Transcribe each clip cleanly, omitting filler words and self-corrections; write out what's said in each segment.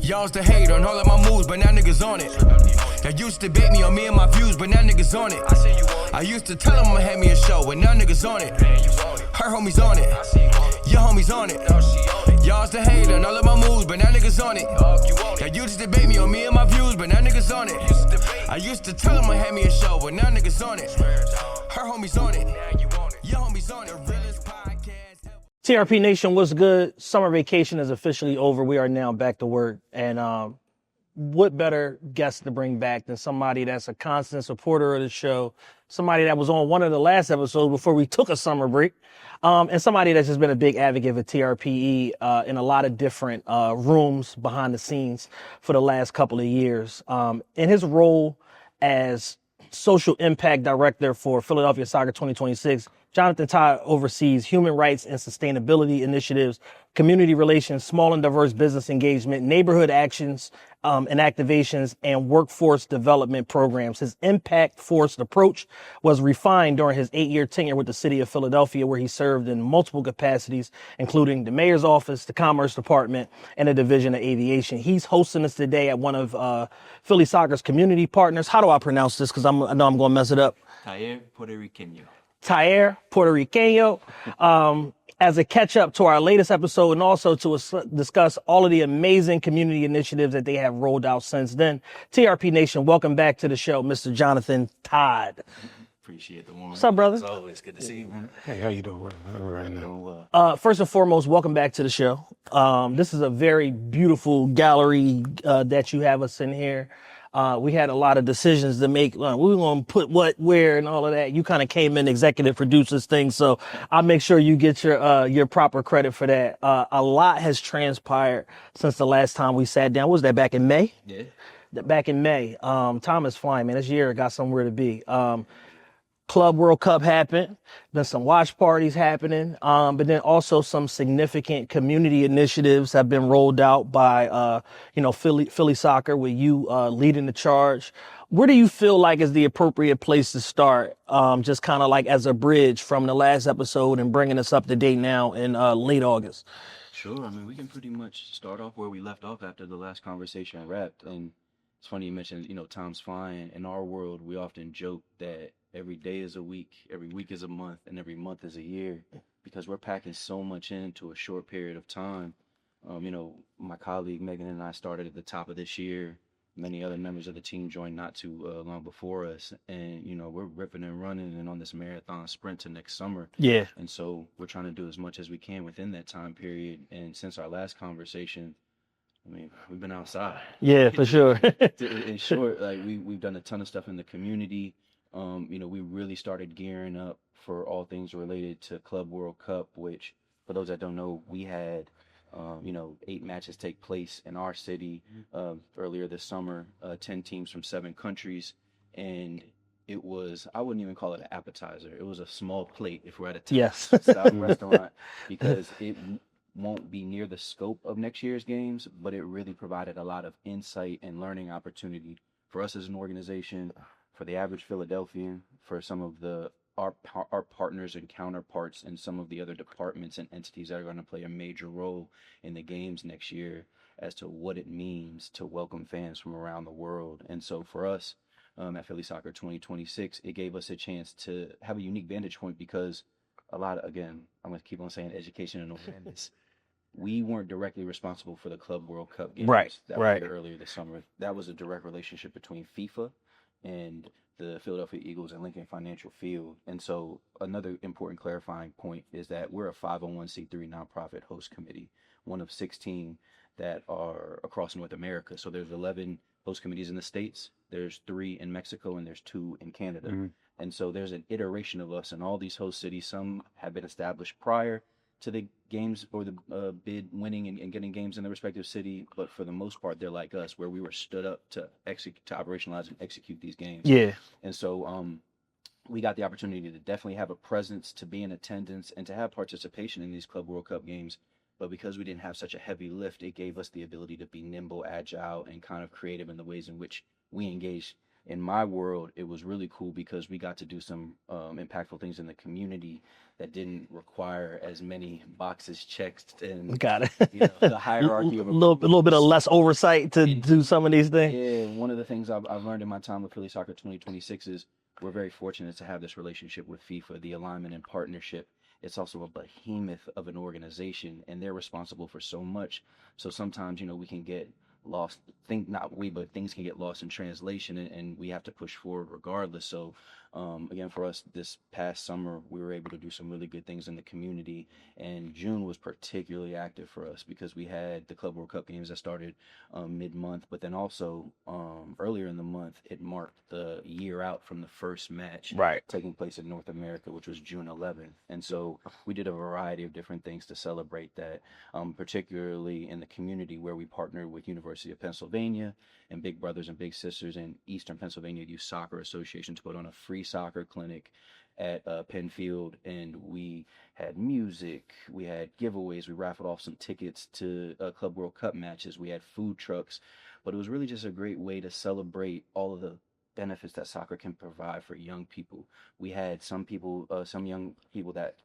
Y'all's the hate on all of my moves, but now niggas on it. Y'all used to bait me on me and my views, but now niggas on it. I used to tell them I'ma have me a show, but now niggas on it. Her homies on it. Your homies on it. Y'all's the hate on all of my moves, but now niggas on it. Y'all used to debate me on me and my views, but now niggas on it. I used to tell them I had me a show, but now niggas on it. Her homies on it. Your homies on it. Realest podcast ever. TRP Nation, what's good? Summer vacation is officially over. We are now back to work. And what better guest to bring back than somebody that's a constant supporter of the show, somebody that was on one of the last episodes before we took a summer break, and somebody that's just been a big advocate for TRPE in a lot of different rooms behind the scenes for the last couple of years. In his role as Social Impact Director for Philadelphia Soccer 2026, Jonathan Todd oversees human rights and sustainability initiatives, community relations, small and diverse business engagement, neighborhood actions and activations, and workforce development programs. His impact-forced approach was refined during his 8-year tenure with the city of Philadelphia, where he served in multiple capacities, including the mayor's office, the commerce department, and the division of aviation. He's hosting us today at one of Philly Soccer's community partners. How do I pronounce this? Because I know I'm going to mess it up. Taller Puerto Riqueño. Taller Puerto Riqueño, as a catch up to our latest episode and also to discuss all of the amazing community initiatives that they have rolled out since then. TRP Nation, welcome back to the show, Mr. Jonathan Todd. Appreciate the warm. What's up, brother? It's always good to see you, man. Hey, how you doing right now? Doing well. First and foremost, welcome back to the show. This is a very beautiful gallery that you have us in here. We had a lot of decisions to make. We were going to put what, where, and all of that. You kind of came in, executive produced this thing, so I'll make sure you get your proper credit for that. A lot has transpired since the last time we sat down. What was that, back in May? Yeah. Back in May. Time is flying, man. This year got somewhere to be. Club World Cup happened, then some watch parties happening, but then also some significant community initiatives have been rolled out by, Philly Soccer with you leading the charge. Where do you feel like is the appropriate place to start, just kind of like as a bridge from the last episode and bringing us up to date now in late August? Sure. I mean, we can pretty much start off where we left off after the last conversation wrapped. And it's funny you mentioned, time's flying. In our world, we often joke that every day is a week, every week is a month, and every month is a year, because we're packing so much into a short period of time. My colleague Megan and I started at the top of this year. Many other members of the team joined not too long before us, and we're ripping and running and on this marathon sprint to next summer. Yeah. And so we're trying to do as much as we can within that time period. And since our last conversation, I mean, we've been outside. Yeah, for sure. In short, like we've done a ton of stuff in the community. We really started gearing up for all things related to Club World Cup, which, for those that don't know, we had, 8 matches take place in our city earlier this summer, 10 teams from 7 countries. And it was, I wouldn't even call it an appetizer. It was a small plate if we're at a style restaurant, because it won't be near the scope of next year's games, but it really provided a lot of insight and learning opportunity for us as an organization, for the average Philadelphian, for some of our partners and counterparts and some of the other departments and entities that are going to play a major role in the games next year, as to what it means to welcome fans from around the world. And so for us at Philly Soccer 2026, it gave us a chance to have a unique vantage point, because a lot of, again, I'm going to keep on saying education and awareness. We weren't directly responsible for the Club World Cup games that were here earlier this summer. That was a direct relationship between FIFA and the Philadelphia Eagles and Lincoln Financial Field. And so another important clarifying point is that we're a 501c3 nonprofit host committee, one of 16 that are across North America. So there's 11 host committees in the States, there's 3 in Mexico, and there's 2 in Canada. Mm-hmm. And so there's an iteration of us in all these host cities. Some have been established prior to the games or the bid winning and getting games in the respective city, but for the most part, they're like us, where we were stood up to operationalize and execute these games. Yeah. And so we got the opportunity to definitely have a presence, to be in attendance, and to have participation in these Club World Cup games. But because we didn't have such a heavy lift, it gave us the ability to be nimble, agile, and kind of creative in the ways in which we engage in my world, it was really cool because we got to do some impactful things in the community that didn't require as many boxes checked and Got the it. hierarchy of A little bit of approvals. less oversight to And do some of these things. yeah, one of the things I've learned in my time with Philly Soccer 2026 is we're very fortunate to have this relationship with FIFA, the alignment and partnership. It's also a behemoth of an organization, and they're responsible for so much. So sometimes, we can get lost. Think not we, but things can get lost in translation, and we have to push forward regardless. So, again, for us this past summer, we were able to do some really good things in the community, and June was particularly active for us because we had the Club World Cup games that started mid-month, but then also earlier in the month, it marked the year out from the first match Right. taking place in North America, which was June 11th. And so we did a variety of different things to celebrate that, particularly in the community where we partnered with University of Pennsylvania and Big Brothers and Big Sisters and Eastern Pennsylvania Youth Soccer Association to put on a free soccer clinic at Penfield, and we had music, we had giveaways, we raffled off some tickets to Club World Cup matches, we had food trucks, but it was really just a great way to celebrate all of the benefits that soccer can provide for young people. We had some people, some young people that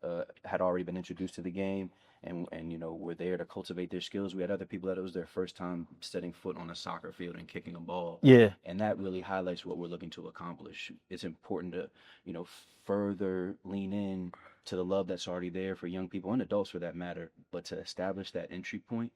had already been introduced to the game and were there to cultivate their skills. We had other people that it was their first time setting foot on a soccer field and kicking a ball. Yeah. And that really highlights what we're looking to accomplish. It's important to, further lean in to the love that's already there for young people and adults for that matter, but to establish that entry point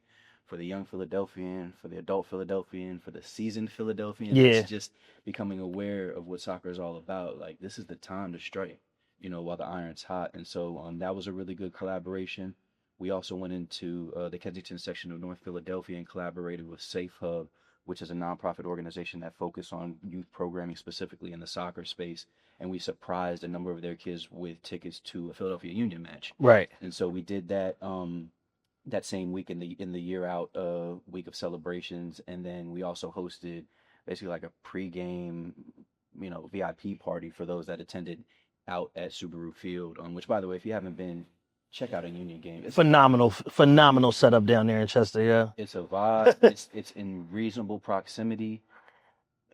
for the young Philadelphian, for the adult Philadelphian, for the seasoned Philadelphian Yeah. that's just becoming aware of what soccer is all about. Like, this is the time to strike, while the iron's hot. And so that was a really good collaboration. We also went into the Kensington section of North Philadelphia and collaborated with Safe Hub, which is a nonprofit organization that focuses on youth programming specifically in the soccer space. And we surprised a number of their kids with tickets to a Philadelphia Union match. Right. And so we did that that same week in the year out week of celebrations, and then we also hosted basically like a pregame, VIP party for those that attended out at Subaru Field. Which, by the way, if you haven't been, check out a Union game. It's Phenomenal setup down there in Chester. Yeah. it's a vibe. It's in reasonable proximity.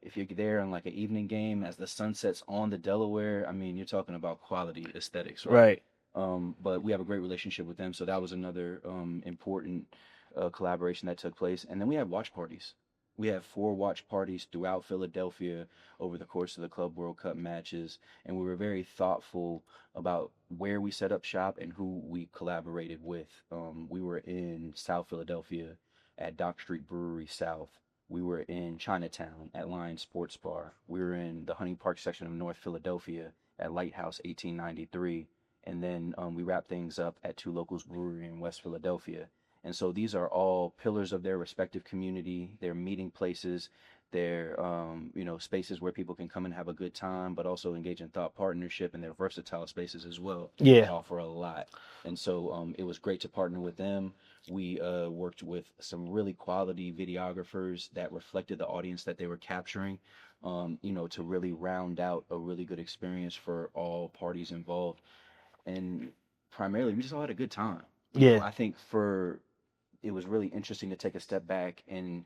If you're there on like an evening game as the sun sets on the Delaware, I mean, you're talking about quality aesthetics, right? Right. But we have a great relationship with them, so that was another important collaboration that took place. And then we had watch parties. We had 4 watch parties throughout Philadelphia over the course of the Club World Cup matches, and we were very thoughtful about where we set up shop and who we collaborated with. We were in South Philadelphia at Dock Street Brewery South. We were in Chinatown at Lion Sports Bar. We were in the Hunting Park section of North Philadelphia at Lighthouse 1893. And then we wrapped things up at Two Locals Brewery in West Philadelphia. And so these are all pillars of their respective community, their meeting places, their spaces where people can come and have a good time, but also engage in thought partnership, and their versatile spaces as well. Yeah. They offer a lot. And so it was great to partner with them. We worked with some really quality videographers that reflected the audience that they were capturing, to really round out a really good experience for all parties involved. And primarily, we just all had a good time. Yeah. I think it was really interesting to take a step back and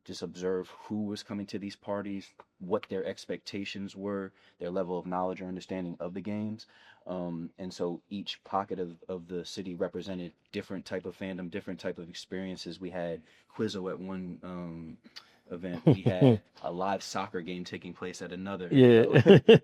just observe who was coming to these parties, what their expectations were, their level of knowledge or understanding of the games. And so each pocket of the city represented different type of fandom, different type of experiences. We had Quizzo at one event. We had a live soccer game taking place at another. Yeah.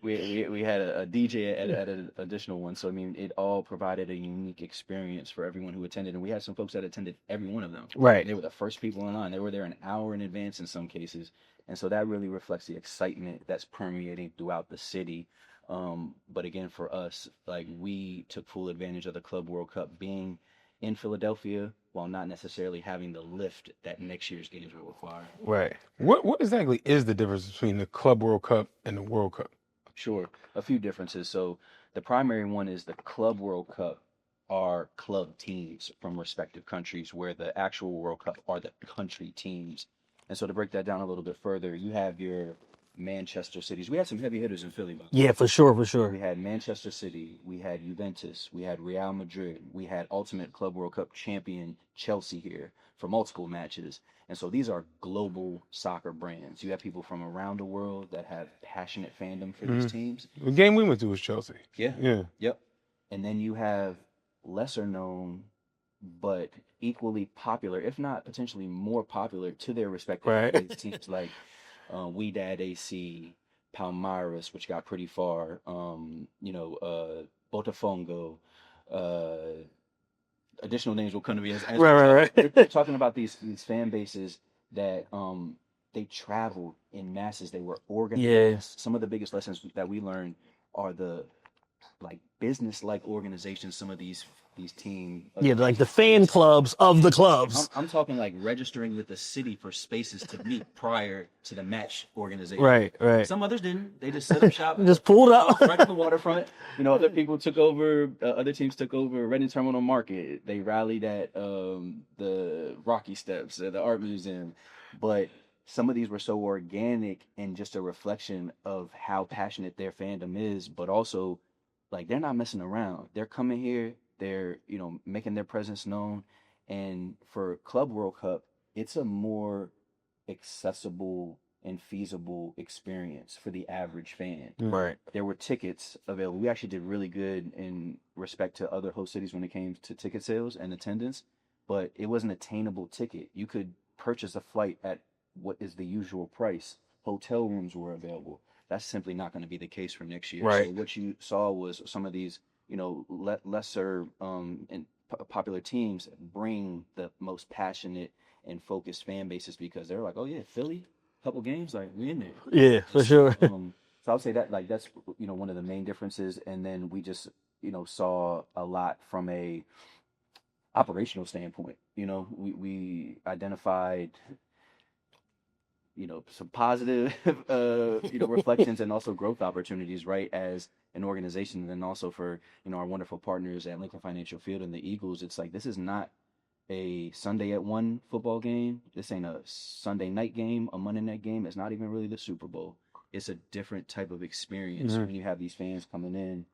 We had a DJ at an additional one. So I mean, it all provided a unique experience for everyone who attended, and we had some folks that attended every one of them. Right. They were the first people in line. They were there an hour in advance in some cases, and so that really reflects the excitement that's permeating throughout the city. But again, for us, like, we took full advantage of the Club World Cup being in Philadelphia, while not necessarily having the lift that next year's games will require. Right. What exactly is the difference between the Club World Cup and the World Cup? Sure, a few differences. So the primary one is the Club World Cup are club teams from respective countries, where the actual World Cup are the country teams. And so to break that down a little bit further, you have your Manchester cities. We had some heavy hitters in Philly, by the way. Yeah, for sure, for We sure. had Manchester City, we had Juventus, we had Real Madrid, we had Ultimate Club World Cup champion Chelsea here for multiple matches. And so these are global soccer brands. You have people from around the world that have passionate fandom for these teams. The game we went to was Chelsea. Yeah. Yeah. Yep. And then you have lesser known but equally popular, if not potentially more popular to their respective Right. teams like Wydad AC, Palmeiras, which got pretty far, Botafogo, uh, additional names will come to me as Right. we're talking about these fan bases that they traveled in masses. They were organized. Yeah. Some of the biggest lessons that we learned are the like business like organizations some of these teams. Yeah, like the fan clubs of the clubs. I'm talking like registering with the city for spaces to meet prior to the match organization. Right. Some others didn't. They just set up shop. Just pulled up. Right on the waterfront. Other people took over. Other teams took over Reading Terminal Market. They rallied at the Rocky Steps, the Art Museum. But some of these were so organic and just a reflection of how passionate their fandom is, but also like they're not messing around. They're coming here. They're making their presence known. And for Club World Cup, it's a more accessible and feasible experience for the average fan. Right. There were tickets available. We actually did really good in respect to other host cities when it came to ticket sales and attendance, but it was an attainable ticket. You could purchase a flight at what is the usual price. Hotel rooms were available. That's simply not going to be the case for next year. Right. So what you saw was some of these, lesser and popular teams bring the most passionate and focused fan bases because they're like, oh yeah, Philly, couple games, like we in there. Yeah, for sure. So I would say that like that's one of the main differences. And then we just saw a lot from a operational standpoint. We identified some positive reflections and also growth opportunities, right, as an organization. And then also for our wonderful partners at Lincoln Financial Field and the Eagles, it's like this is not a Sunday at 1 football game. This ain't a Sunday night game, a Monday night game. It's not even really the Super Bowl. It's a different type of experience when you have these fans coming in.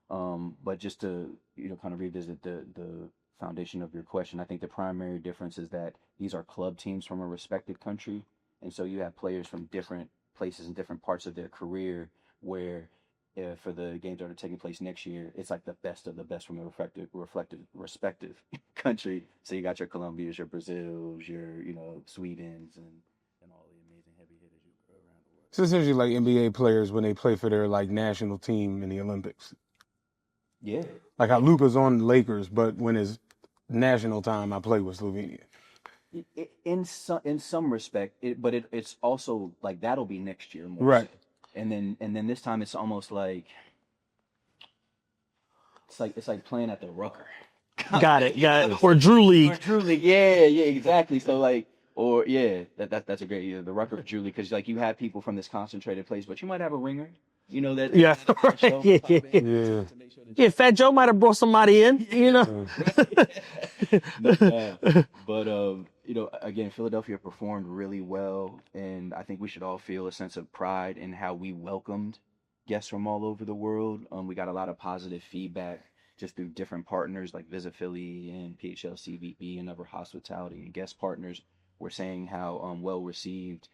But just to kind of revisit the foundation of your question, I think the primary difference is that these are club teams from a respected country. And so you have players from different places and different parts of their career where for the games that are taking place next year, it's like the best of the best from a respective country. So you got your Colombias, your Brazils, your, Swedens and all the amazing heavy hitters around the world. It's essentially like NBA players when they play for their like national team in the Olympics. Yeah. Like how Luka's on the Lakers, but when it's national time, I play with Slovenia. In some respect, but it's also like that'll be next year more. Right. So. And then this time it's almost like it's like playing at the Rucker. Got it. Or Drew League. Yeah, exactly. So like, that's a great the Rucker Drew League, because like you have people from this concentrated place, but you might have a ringer. That. Yeah, right. Yeah. Yeah, Fat Joe might have brought somebody in, But again, Philadelphia performed really well, and I think we should all feel a sense of pride in how we welcomed guests from all over the world. We got a lot of positive feedback just through different partners like Visit Philly and PHL CVB and other hospitality and guest partners were saying how well received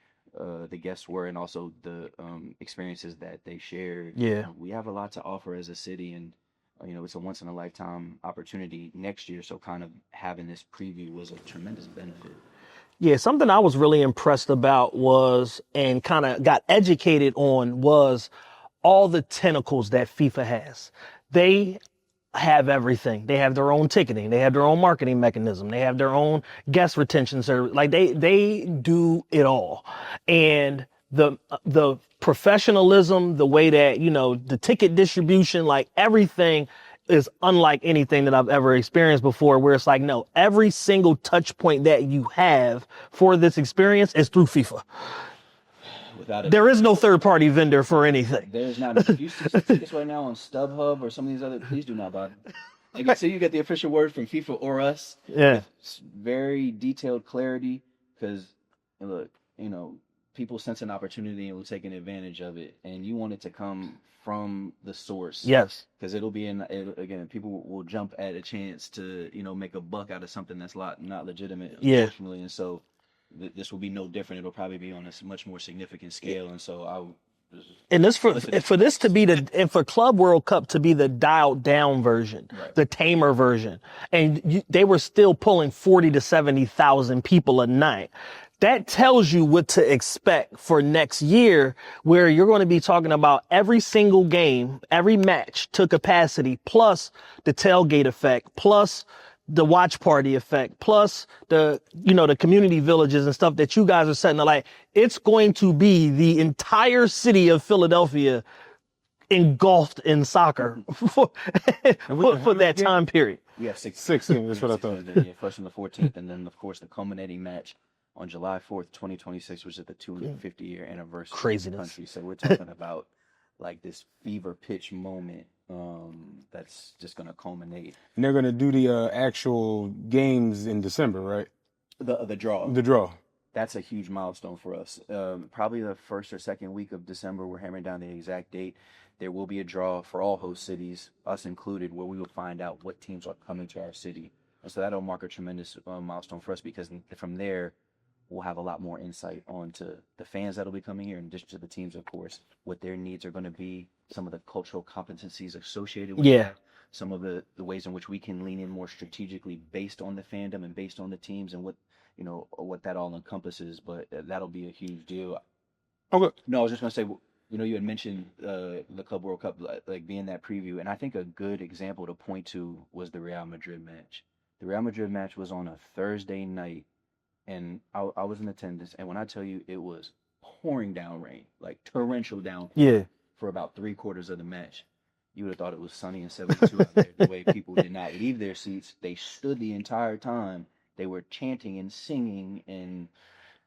the guests were, and also the experiences that they shared. Yeah. We have a lot to offer as a city, and it's a once in a lifetime opportunity next year. So kind of having this preview was a tremendous benefit. Yeah, something I was really impressed about was, and kind of got educated on, was all the tentacles that FIFA has. They have everything. They have their own ticketing. They have their own marketing mechanism. They have their own guest retention service. Like they do it all. And the professionalism, the way that, the ticket distribution, like everything is unlike anything that I've ever experienced before, where it's like, no, every single touch point that you have for this experience is through FIFA. There is no third-party vendor for anything. There's not. If you see some tickets right now on StubHub or some of these other, please do not buy them. So you get the official word from FIFA or us. Yeah. It's very detailed clarity, because look, people sense an opportunity and will take an advantage of it, and you want it to come from the source. Yes. Because it'll be again, people will jump at a chance to make a buck out of something that's not legitimate, Yeah. unfortunately, and so this will be no different. It'll probably be on a much more significant scale, and so And this for this to be and for Club World Cup to be the dialed down version, Right. the tamer version, and they were still pulling 40 to 70,000 people a night. That tells you what to expect for next year, where you're going to be talking about every single game, every match to capacity, plus the tailgate effect, plus the watch party effect, plus the community villages and stuff that you guys are setting. Like, it's going to be the entire city of Philadelphia engulfed in soccer for that time period. we have 6 That's what I thought. Yeah, first and the 14th, and then of course the culminating match on July 4th, 2026, which is the 250-year anniversary Craziness. of the country. So we're talking about like this fever pitch moment that's just going to culminate. And they're gonna do the actual games in December, right? The draw. The draw. That's a huge milestone for us. Probably the first or second week of December, we're hammering down the exact date. There will be a draw for all host cities, us included, where we will find out what teams are coming to our city. And so that'll mark a tremendous milestone for us, because from there, we'll have a lot more insight onto the fans that'll be coming here, in addition to the teams, of course, what their needs are going to be, some of the cultural competencies associated with that, some of the ways in which we can lean in more strategically based on the fandom and based on the teams and what that all encompasses. But that'll be a huge deal. Okay. No, I was just going to say, you had mentioned the Club World Cup like being that preview, and I think a good example to point to was the Real Madrid match. The Real Madrid match was on a Thursday night, and I was in attendance, and when I tell you it was pouring down rain, like torrential downpour for about 3/4 of the match, you would have thought it was sunny and 72 out there. The way people did not leave their seats, they stood the entire time. They were chanting and singing and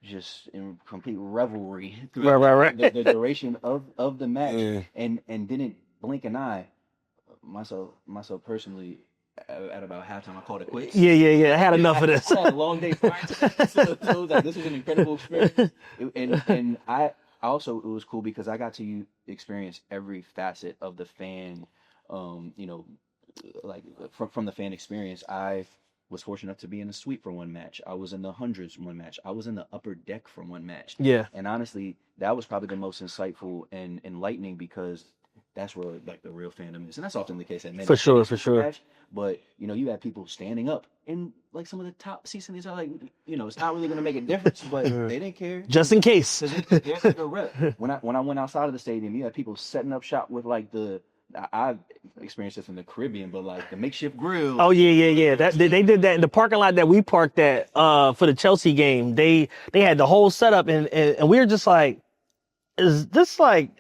just in complete revelry Right. the duration of the match, Yeah. and didn't blink an eye. Myself personally, at about halftime, I called it quits. Yeah. I had enough of this. I had a long day prior to that, so it was like, this was an incredible experience. And I also, it was cool because I got to experience every facet of the fan, like from the fan experience. I was fortunate enough to be in the suite for one match. I was in the hundreds for one match. I was in the upper deck for one match. Yeah. And honestly, that was probably the most insightful and enlightening, because that's where like the real fandom is, and that's often the case at many. For sure. Match. But you had people standing up in like some of the top seats, and these are like, it's not really going to make a difference, but they didn't care. Just in case. They're like a rep. When I went outside of the stadium, you had people setting up shop with like I've experienced this in the Caribbean, but like the makeshift grill. Oh yeah. They did that in the parking lot that we parked at for the Chelsea game. They had the whole setup, and we were just like, is this like,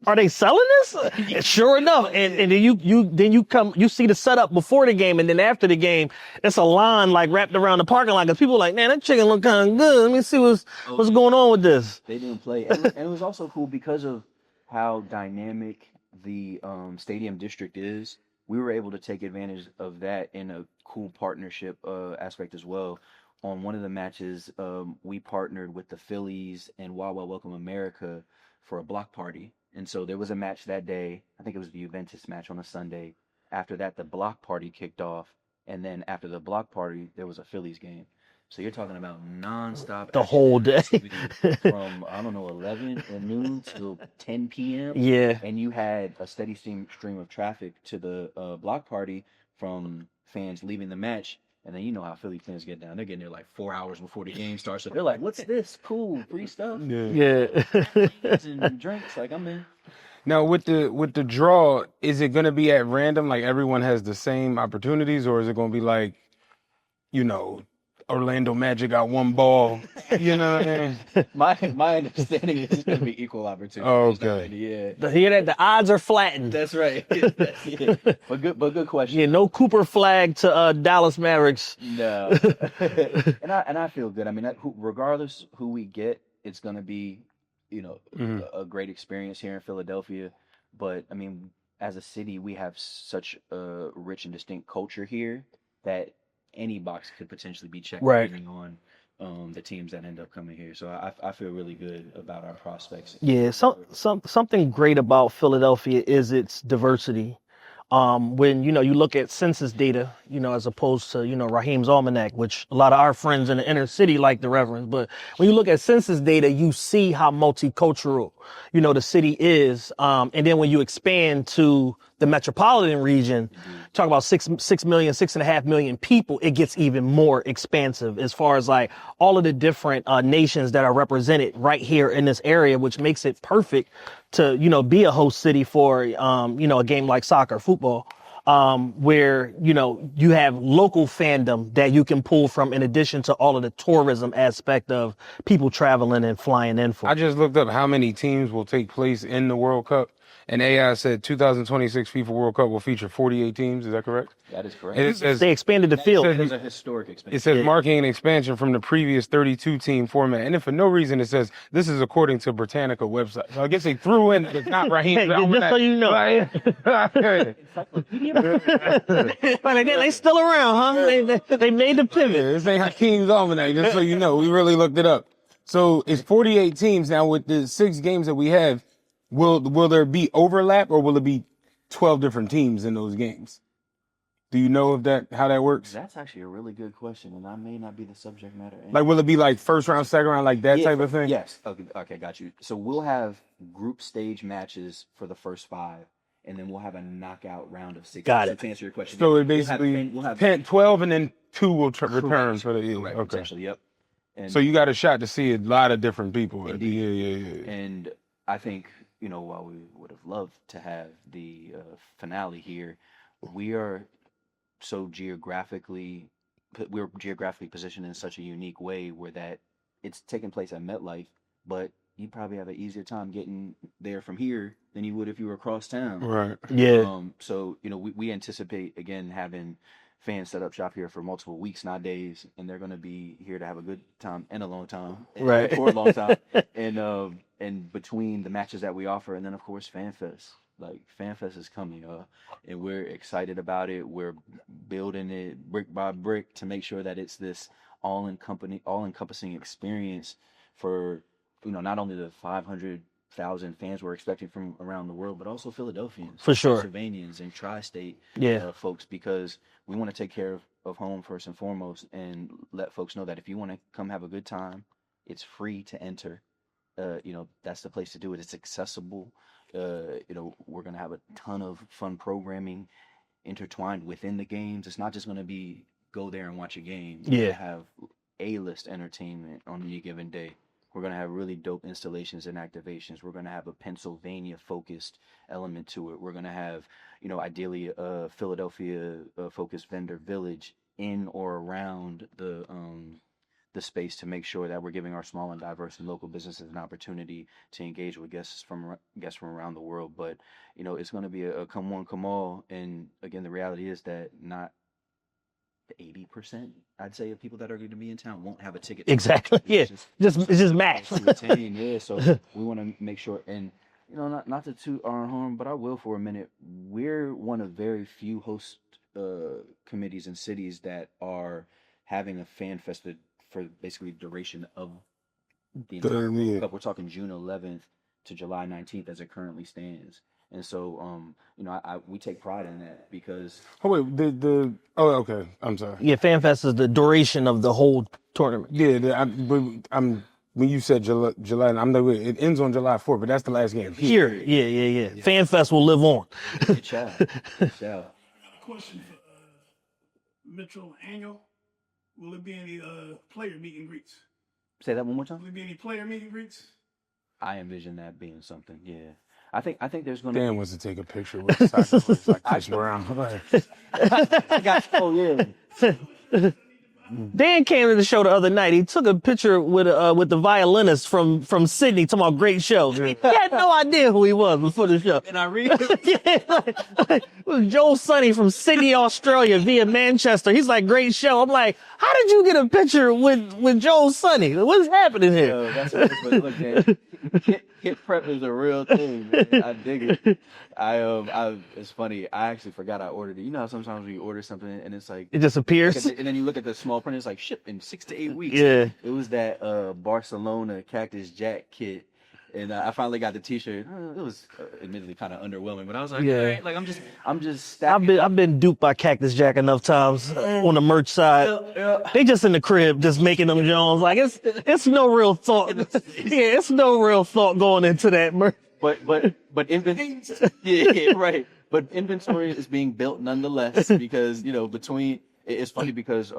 are they selling this? And sure enough, and then you see the setup before the game, and then after the game, it's a line like wrapped around the parking lot, because people are like, man, that chicken look kind of good. Let me see what's going on with this. They didn't play, and it was also cool because of how dynamic the stadium district is. We were able to take advantage of that in a cool partnership aspect as well. On one of the matches, we partnered with the Phillies and Wild Wild Welcome America for a block party. And so there was a match that day. I think it was the Juventus match on a Sunday. After that, the block party kicked off. And then after the block party, there was a Phillies game. So you're talking about nonstop The whole day. from, 11 or noon till 10 p.m. Yeah. And you had a steady stream of traffic to the block party from fans leaving the match. And then you know how Philly fans get down. They're getting there like 4 hours before the game starts. So they're like, what's this? Cool, free stuff. Yeah. And drinks. Like, I'm in. Now with the draw, is it gonna be at random? Like everyone has the same opportunities, or is it gonna be like, Orlando Magic got one ball? You know what I mean? My understanding is it's going to be equal opportunity. Oh, okay. Yeah. Hear that? The odds are flattened. That's right. Yeah. But good question. Yeah, no Cooper flag to Dallas Mavericks. No. and I feel good. I mean, regardless who we get, it's going to be, a great experience here in Philadelphia. But I mean, as a city, we have such a rich and distinct culture here that any box could potentially be checked, Right. depending on the teams that end up coming here. So I feel really good about our prospects. Yeah, something great about Philadelphia is its diversity. When you look at census data, as opposed to Raheem's almanac, which a lot of our friends in the inner city like the reverends, but when you look at census data, you see how multicultural the city is. And then when you expand to the metropolitan region, talk about 6.5 million people, it gets even more expansive as far as like all of the different nations that are represented right here in this area, which makes it perfect to be a host city for a game like soccer, football, where you have local fandom that you can pull from, in addition to all of the tourism aspect of people traveling and flying in for. I just looked up how many teams will take place in the World Cup, and AI said 2026 FIFA World Cup will feature 48 teams. Is that correct? That is correct. And it says They expanded the field. It is a historic expansion. it says marking an expansion from the previous 32 team format, and if for no reason it says this is according to Britannica website. So I guess they threw in that it's not Raheem. Just so you know. They still around, huh? They made the pivot. This ain't Hakeem's almanac. Just so you know, we really looked it up. So it's 48 teams now. With the 6 games that we have, will there be overlap, or will it be 12 different teams in those games? Do you know how that works? That's actually a really good question, and I may not be the subject matter. Like, will it be like first round, second round, like that type of thing? Yes. Okay, got you. So we'll have group stage matches for the first 5, and then we'll have a knockout round of 6. Got it. To answer your question. So it basically we'll have 12, and then 2 will return for the correct, okay. potentially. Yep. And So you got a shot to see a lot of different people. Indeed. Yeah. And I think, while we would have loved to have the finale here, we're geographically positioned in such a unique way where that it's taking place at MetLife, but you probably have an easier time getting there from here than you would if you were across town. Right. Yeah. So we anticipate again having fans set up shop here for multiple weeks, not days, and they're going to be here to have a good time and a long time, Right. for a long time, and between the matches that we offer, and then of course FanFest. Like FanFest is coming, and we're excited about it. We're building it brick by brick to make sure that it's this all-encompassing experience for not only the 500,000 fans we're expecting from around the world, but also Philadelphians, For sure. Pennsylvanians, and tri-state folks, because we want to take care of home first and foremost, and let folks know that if you want to come have a good time, it's free to enter. That's the place to do it. It's accessible. We're going to have a ton of fun programming intertwined within the games. It's not just going to be go there and watch a game. We're going to have A-list entertainment on any given day. We're going to have really dope installations and activations. We're going to have a Pennsylvania-focused element to it. We're going to have, ideally a Philadelphia-focused vendor village in or around the space to make sure that we're giving our small and diverse and local businesses an opportunity to engage with guests from around the world. But it's going to be a come one, come all. And again, the reality is that not 80%, I'd say, of people that are going to be in town won't have a ticket. Exactly. Yeah. It's just math. Yeah. So we want to make sure, and not to toot our horn, but I will for a minute. We're one of very few host committees and cities that are having a fan fest for basically duration of the entire World Cup. We're talking June 11th to July 19th as it currently stands. And so, we take pride in that because. Oh wait, okay. I'm sorry. Yeah, FanFest is the duration of the whole tournament. Yeah, when you said July, it ends on July 4th, but that's the last game Here. Yeah. FanFest will live on. It shall. I got a question for Mitchell Annual. Will there be any player meet and greets? Say that one more time. Will there be any player meet and greets? I envision that being something. Yeah, I think there's going to. Dan Dan wants to take a picture with the soccer players, like pushing around. I got. Oh yeah. Dan came to the show the other night. He took a picture with the violinist from Sydney, talking about great show. He had no idea who he was before the show. And I read it was Joel Sonny from Sydney, Australia via Manchester. He's like, great show. I'm like, how did you get a picture with Joel Sonny? What's happening here? That's what, look, Dan, hit prep is a real thing, man. I dig it. it's funny. I actually forgot I ordered it. You know how sometimes when you order something and it's like, It just appears. and then you look at the small print, it's like shipped in 6 to 8 weeks. Yeah. It was that Barcelona Cactus Jack kit. And I finally got the T-shirt. It was admittedly kind of underwhelming, but I was like, Yeah. all right, like I'm just I've stacking. been duped by Cactus Jack enough times on the merch side. They just in the crib, just making them Jones. Like it's no real thought. Yeah, it's no real thought going into that merch. But inventory, yeah, right. But inventory is being built nonetheless because it's funny because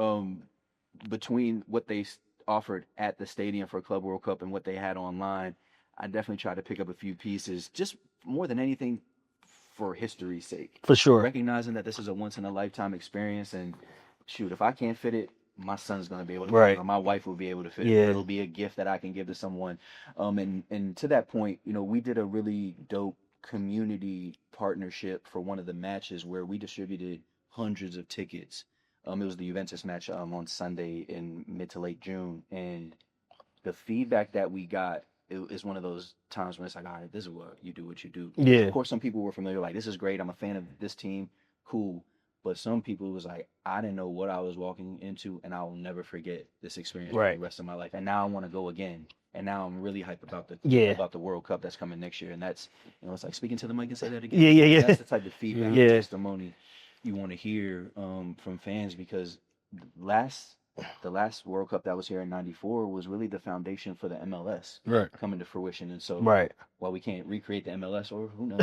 between what they offered at the stadium for Club World Cup and what they had online, I definitely tried to pick up a few pieces, just more than anything for history's sake. For sure. Recognizing that this is a once in a lifetime experience, and shoot, if I can't fit it, my son's gonna be able to fit Right. it, or my wife will be able to fit Yeah. it. It'll be a gift that I can give to someone. And to that point, we did a really dope community partnership for one of the matches where we distributed hundreds of tickets. It was the Juventus match on Sunday in mid to late June, and the feedback that we got, is one of those times when it's like, all right, this is what you do. Yeah. Of course, some people were familiar, like, this is great. I'm a fan of this team. Cool. But some people was like, I didn't know what I was walking into, and I will never forget this experience for Right. the rest of my life. And now I want to go again. And now I'm really hyped about the World Cup that's coming next year. And that's, it's like speaking to the mic and say that again. Yeah. That's the type of feedback, Yeah. testimony you want to hear from fans, because the last World Cup that was here in '94 was really the foundation for the MLS coming to fruition. And so, while we can't recreate the MLS, or who knows,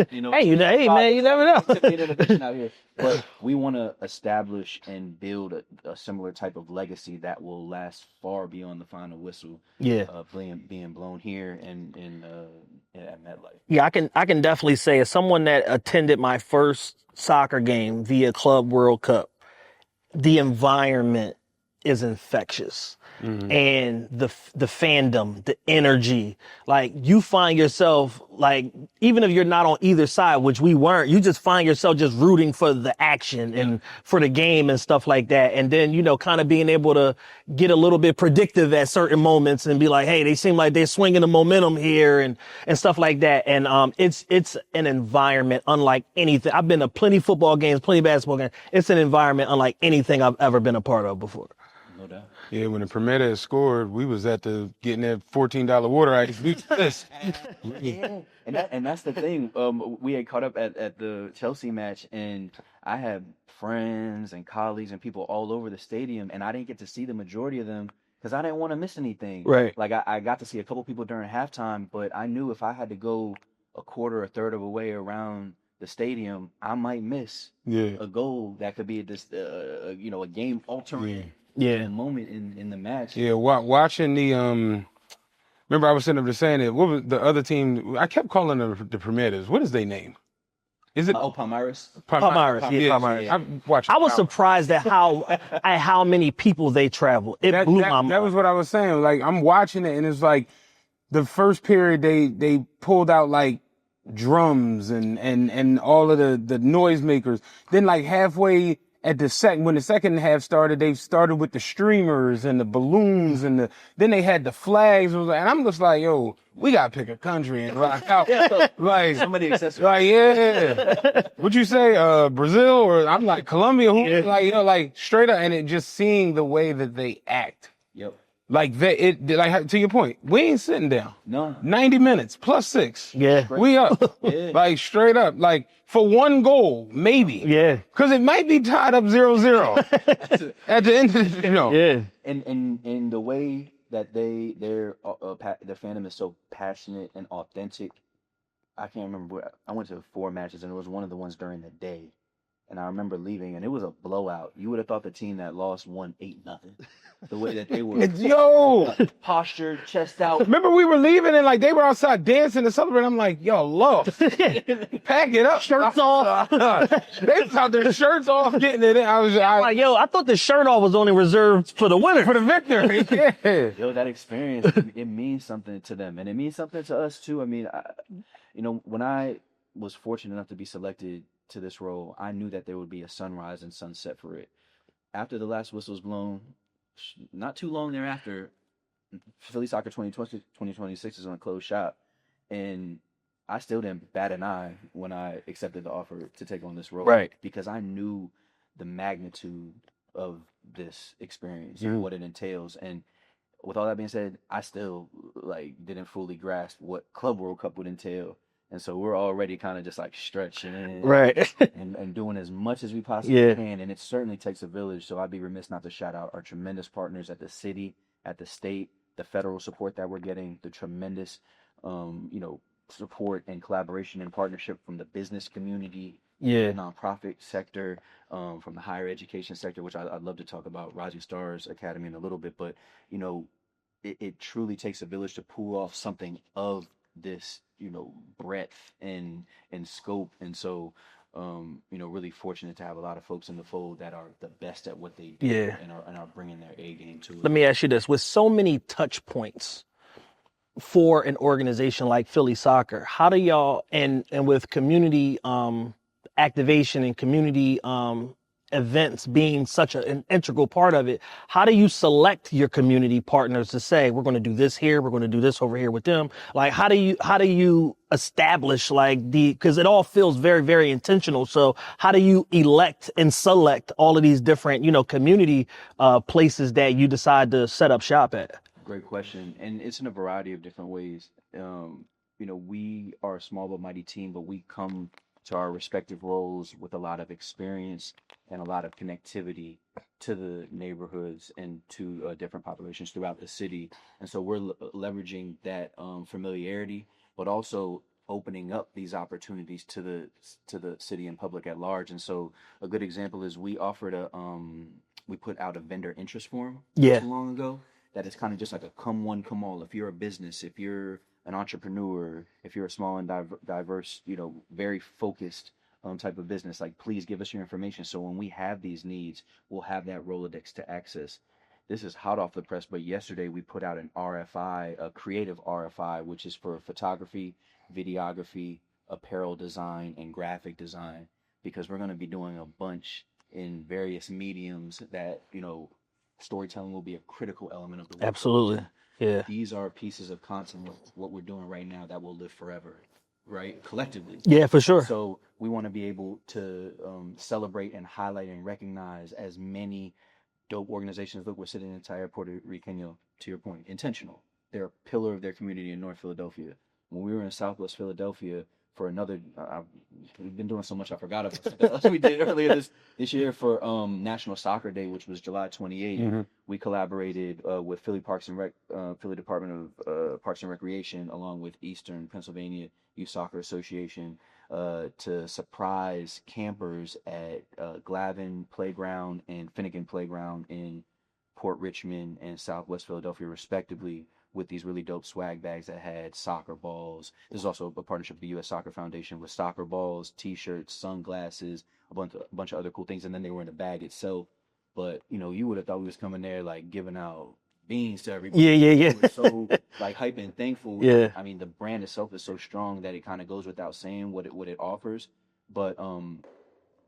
Hey, man, you never know. innovation out here, but we want to establish and build a similar type of legacy that will last far beyond the final whistle. Yeah. Being blown here and at MetLife. Yeah, I can definitely say, as someone that attended my first soccer game via Club World Cup, the environment is infectious. And the fandom, the energy, like you find yourself, like, even if you're not on either side, which we weren't, you just find yourself just rooting for the action and for the game and stuff like that. And then, kind of being able to get a little bit predictive at certain moments and be like, hey, they seem like they're swinging the momentum here and stuff like that. And it's an environment unlike anything. I've been to plenty football games, plenty basketball games. It's an environment unlike anything I've ever been a part of before. No doubt. Yeah, when the Permetta scored, we was at getting that $14 water ice. Yeah, and that's the thing. We had caught up at the Chelsea match, and I had friends and colleagues and people all over the stadium, and I didn't get to see the majority of them because I didn't want to miss anything. Right. Like I got to see a couple people during halftime, but I knew if I had to go a quarter, a third of a way around the stadium, I might miss a goal that could be a game altering. Moment in the match. Yeah, watching the remember I was sitting up there saying it. What was the other team? I kept calling them the Permettas. What is their name? Is it Palmeiras? Palmeiras. Yeah, Palmeiras. I was surprised at how many people they travel. It blew my mind. That was what I was saying. Like, I'm watching it, and it's like the first period they pulled out like drums and all of the noisemakers. Then like halfway at when the second half started, they started with the streamers and the balloons and then they had the flags. And I'm just like, yo, we gotta pick a country and rock out. Like somebody accessory. Like, yeah. What'd you say? Brazil? Or I'm like Colombia? Who? Like, like straight up, and it just seeing the way that they act. Yep. Like like to your point, we ain't sitting down. No. 90 minutes plus 6. Yeah. We up. Like straight up. Like for one goal, maybe. Yeah. Cause it might be tied up 0-0 at the end of the, Yeah. And the way that their fandom is so passionate and authentic. I can't remember. I went to 4 matches, and it was one of the ones during the day. And I remember leaving, and it was a blowout. You would have thought the team that lost won 8-0. The way that they were, postured, chest out. Remember we were leaving, and like they were outside dancing and celebrating. I'm like, yo, love, pack it up, shirts off. They was out there, shirts off, getting it in. I was like, yo, I thought the shirt off was only reserved for the winner, for the victor. Yeah. Yo, that experience, it means something to them, and it means something to us too. I mean, when I was fortunate enough to be selected to this role, I knew that there would be a sunrise and sunset for it. After the last whistle was blown, not too long thereafter, Philly Soccer 2026 is going to close shop, and I still didn't bat an eye when I accepted the offer to take on this role, Right. because I knew the magnitude of this experience, Mhm. what it entails, and with all that being said, I still like didn't fully grasp what Club World Cup would entail, and so we're already kind of just like stretching Right. and doing as much as we possibly Yeah. can, and it certainly takes a village. So I'd be remiss not to shout out our tremendous partners at the city, at the state, the federal support that we're getting, the tremendous, support and collaboration and partnership from the business community, Yeah. the nonprofit sector, from the higher education sector, which I'd love to talk about Rising Stars Academy in a little bit, but you know, it truly takes a village to pull off something of this, breadth and scope. And so, really fortunate to have a lot of folks in the fold that are the best at what they do, Yeah. and are bringing their A game to it. Let me ask you this: with so many touch points for an organization like Philly Soccer, how do y'all and with community activation and community events being such an integral part of it, how do you select your community partners to say we're going to do this here, we're going to do this over here with them? Like how do you establish because it all feels very, very intentional. So how do you elect and select all of these different community places that you decide to set up shop at? Great question, and it's in a variety of different ways. We are a small but mighty team, but we come to our respective roles with a lot of experience and a lot of connectivity to the neighborhoods and to different populations throughout the city. And so we're leveraging that familiarity, but also opening up these opportunities to the city and public at large. And so a good example is we put out a vendor interest form Yeah. too long ago. That is kind of just like a come one, come all. If you're a business, if you're an entrepreneur, if you're a small and diverse, very focused type of business, like please give us your information. So when we have these needs, we'll have that Rolodex to access. This is hot off the press, but yesterday we put out an RFI, a creative RFI, which is for photography, videography, apparel design, and graphic design, because we're going to be doing a bunch in various mediums that, storytelling will be a critical element of the work. Absolutely. Yeah. These are pieces of content, what we're doing right now, that will live forever, right? Collectively. Yeah, for sure. So we want to be able to celebrate and highlight and recognize as many dope organizations. Look, we're sitting in entire Puerto Rican, to your point, intentional. They're a pillar of their community in North Philadelphia. When we were in Southwest Philadelphia for another, we've been doing so much I forgot about something else we did earlier this year for National Soccer Day, which was July 28th. Mm-hmm. We collaborated with Philly Philly Department of Parks and Recreation, along with Eastern Pennsylvania Youth Soccer Association, to surprise campers at Glavin Playground and Finnegan Playground in Port Richmond and Southwest Philadelphia, respectively, with these really dope swag bags that had soccer balls. This is also a partnership with the U.S. Soccer Foundation, with soccer balls, T-shirts, sunglasses, a bunch of other cool things, and then they were in the bag itself. But you would have thought we was coming there like giving out beans to everybody. Yeah. We were so like hype and thankful. Yeah. I mean, the brand itself is so strong that it kind of goes without saying what it offers. But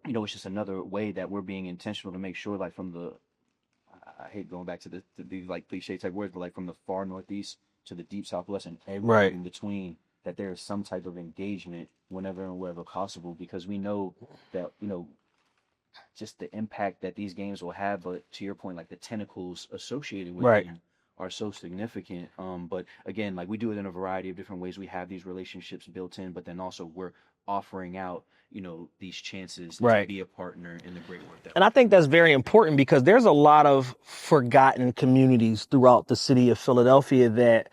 it's just another way that we're being intentional to make sure, like, from the, I hate going back to these like cliche type words, but like from the far northeast to the deep southwest and everywhere Right. in between, that there is some type of engagement whenever and wherever possible, because we know that just the impact that these games will have, but to your point, like the tentacles associated with Right. them are so significant. But again, like, we do it in a variety of different ways. We have these relationships built in, but then also we're offering out, these chances Right. to be a partner in the great work that. And I think that's very important, because there's a lot of forgotten communities throughout the city of Philadelphia that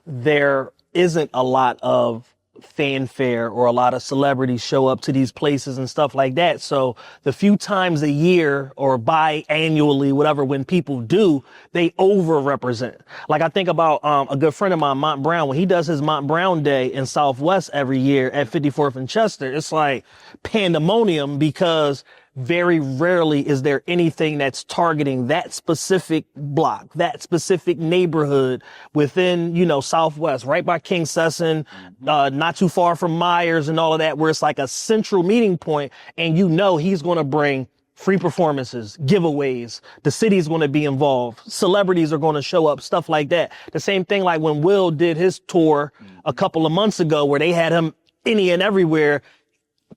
there isn't a lot of fanfare or a lot of celebrities show up to these places and stuff like that. So the few times a year or biannually, whatever, when people do, they overrepresent. Like, I think about a good friend of mine, Mont Brown, when he does his Mont Brown Day in Southwest every year at 54th and Chester, it's like pandemonium, because very rarely is there anything that's targeting that specific block, that specific neighborhood within, Southwest, right by King Sesson, not too far from Myers and all of that, where it's like a central meeting point, and he's going to bring free performances, giveaways. The city's going to be involved. Celebrities are going to show up, stuff like that. The same thing like when Will did his tour a couple of months ago where they had him any and everywhere.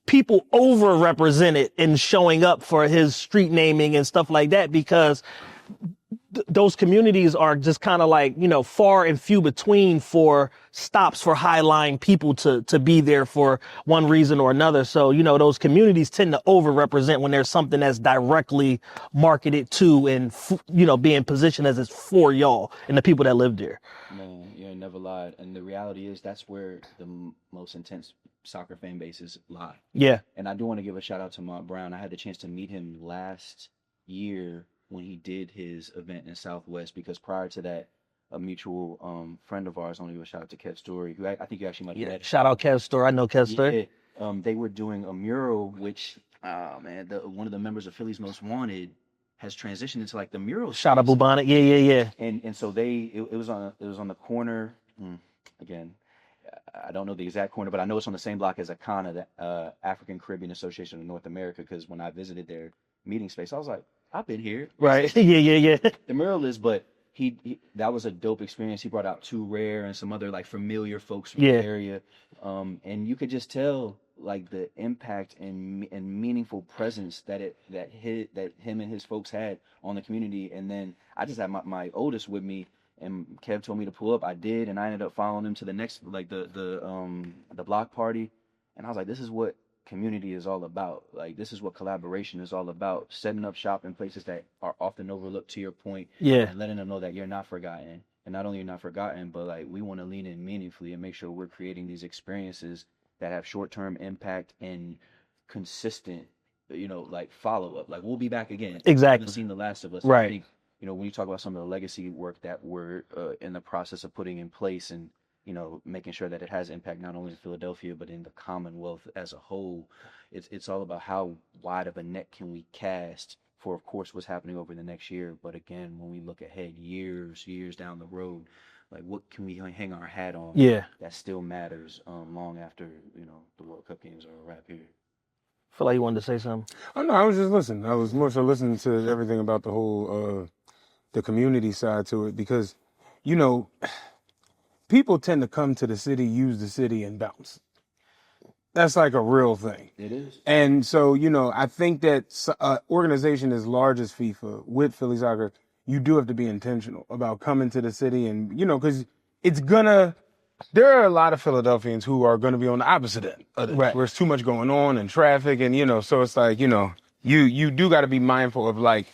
People overrepresented in showing up for his street naming and stuff like that because those communities are just kind of like, far and few between for stops for high-lying people to be there for one reason or another. So, those communities tend to overrepresent when there's something that's directly marketed to and, being positioned as it's for y'all and the people that live there. Man, you ain't never lied. And the reality is that's where the most intense soccer fan bases lie. Yeah. And I do want to give a shout out to Mark Brown. I had the chance to meet him last year when he did his event in Southwest, because prior to that, a mutual friend of ours, I want to give a shout out to Kev Story, who I think you actually might have met. Shout out Kev Story. I know Kev Story. Yeah. They were doing a mural, which, one of the members of Philly's Most Wanted has transitioned into like the mural. Shout out Bubonic. Yeah. And so it was on the corner. Again, I don't know the exact corner, but I know it's on the same block as ACANA, the African Caribbean Association of North America, because when I visited their meeting space, I was like, I've been here. Right. Yeah. The mural is, but he that was a dope experience. He brought out Too Rare and some other like familiar folks from the area. And you could just tell like the impact and meaningful presence that him and his folks had on the community. And then I just had my oldest with me, and Kev told me to pull up. I did, and I ended up following him to the next, like the block party. And I was like, this is what community is all about. Like, this is what collaboration is all about. Setting up shop in places that are often overlooked, to your point. Yeah. And letting them know that you're not forgotten. And not only you're not forgotten, but like we want to lean in meaningfully and make sure we're creating these experiences that have short-term impact and consistent, like follow-up. Like, we'll be back again. Exactly. Haven't seen the last of us. Right. I think, when you talk about some of the legacy work that we're in the process of putting in place, and making sure that it has impact not only in Philadelphia but in the Commonwealth as a whole, it's all about how wide of a net can we cast for, of course, what's happening over the next year. But again, when we look ahead years down the road, like, what can we hang our hat on? Yeah. That still matters long after the World Cup games are a wrap here. Feel like you wanted to say something. Oh no, I was just listening. I was more so listening to everything about the whole the community side to it, because people tend to come to the city, use the city, and bounce. That's like a real thing. It is. And so, I think that an organization as large as FIFA with Philly Soccer, you do have to be intentional about coming to the city, and, because there are a lot of Philadelphians who are going to be on the opposite end of this, right, where there's too much going on and traffic, and, so it's like, you do got to be mindful of like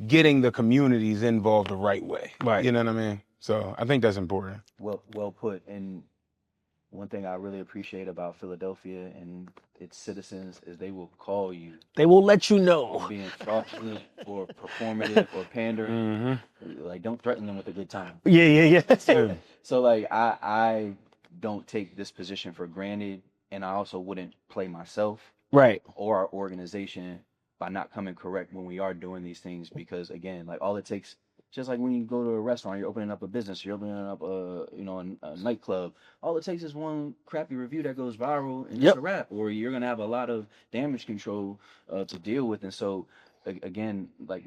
getting the communities involved the right way. Right. You know what I mean? So I think that's important. Well put. And one thing I really appreciate about Philadelphia and its citizens is they will call you. They will let you know. For being fraudulent or performative or pandering. Like, don't threaten them with a good time. Yeah. So like, I don't take this position for granted, and I also wouldn't play myself right, or our organization by not coming correct when we are doing these things, because again, like, all it takes, just like when you go to a restaurant, you're opening up a business, you're opening up a nightclub, all it takes is one crappy review that goes viral and it's a wrap, or you're gonna have a lot of damage control to deal with. And so again, like,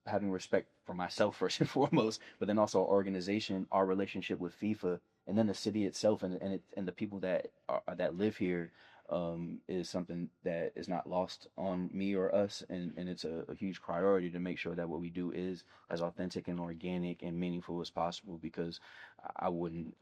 having respect for myself first and foremost, but then also our organization, our relationship with FIFA, and then the city itself, and the people that live here, is something that is not lost on me or us, and it's a huge priority to make sure that what we do is as authentic and organic and meaningful as possible, because I wouldn't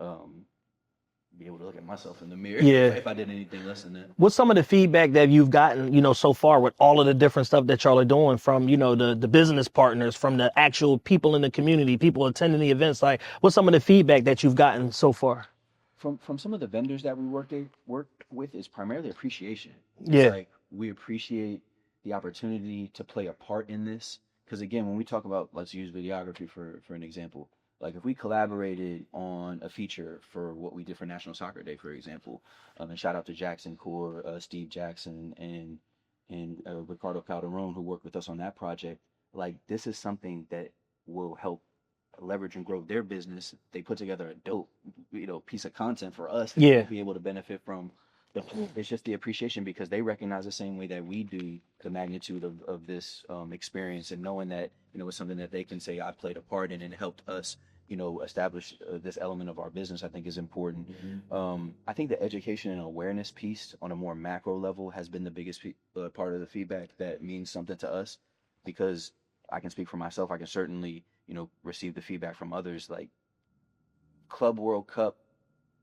be able to look at myself in the mirror if I did anything less than that. What's some of the feedback that you've gotten, so far with all of the different stuff that y'all are doing, from, the business partners, from the actual people in the community, people attending the events? Like, what's some of the feedback that you've gotten so far? From some of the vendors that we worked with is primarily appreciation. Yeah. It's like, we appreciate the opportunity to play a part in this. Because again, when we talk about, let's use videography for an example, like, if we collaborated on a feature for what we did for National Soccer Day, for example, and shout out to Jackson Core, Steve Jackson, and Ricardo Calderon, who worked with us on that project. Like, this is something that will help leverage and grow their business. They put together a dope, piece of content for us that we'll be able to benefit from it's just the appreciation because they recognize the same way that we do the magnitude of this experience, and knowing that it's something that they can say I played a part in and it helped us establish this element of our business. I think is important. I think the education and awareness piece on a more macro level has been the biggest part of the feedback that means something to us, because I can speak for myself. I can certainly receive the feedback from others. Like Club World Cup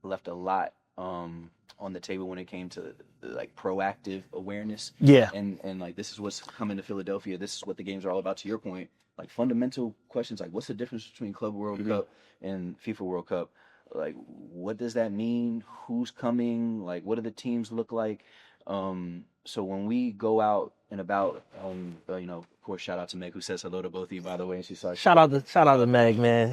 left a lot on the table when it came to like proactive awareness. Yeah. And like this is what's coming to Philadelphia. This is what the games are all about. To your point, like fundamental questions like what's the difference between Club World Cup and FIFA World Cup? Like what does that mean? Who's coming? Like what do the teams look like? So when we go out and about, of course, shout out to Meg who says hello to both of you, by the way. And she saw Shout out to Meg, man.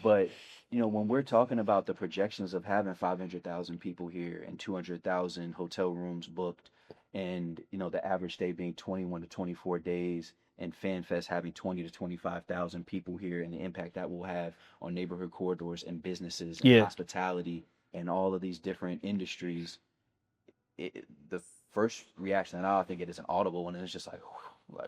but when we're talking about the projections of having 500,000 people here and 200,000 hotel rooms booked, and the average day being 21 to 24 days, and FanFest having 20 to 25,000 people here, and the impact that will have on neighborhood corridors and businesses and hospitality and all of these different industries, the first reaction that I think it is an audible one, and it's just like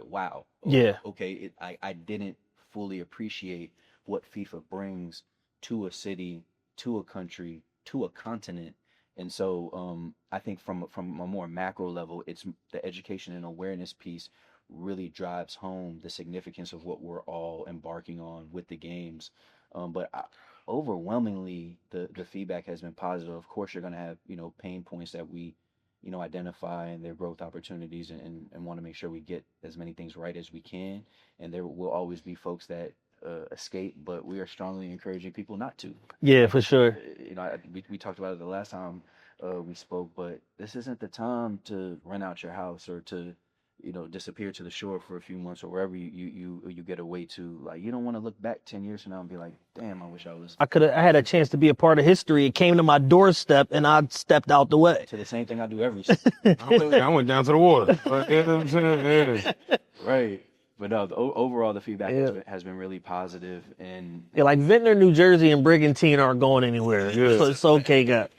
wow, okay, I didn't fully appreciate what FIFA brings to a city, to a country, to a continent. And so I think from a more macro level, it's the education and awareness piece really drives home the significance of what we're all embarking on with the games. But overwhelmingly, the feedback has been positive. Of course, you're going to have, pain points that we, identify, and their growth opportunities, and want to make sure we get as many things right as we can. And there will always be folks that escape, but we are strongly encouraging people not to. Yeah, for sure. We talked about it the last time we spoke, but this isn't the time to rent out your house or to disappear to the shore for a few months or wherever you get away to. Like you don't want to look back 10 years from now and be like, damn, I wish I was. I had a chance to be a part of history. It came to my doorstep and I stepped out the way. To the same thing I do every I went down to the water. You know what I'm saying? Yeah. Right. But no, overall, the feedback has been really positive. And like Vintner, New Jersey, and Brigantine aren't going anywhere. So it's okay, guys.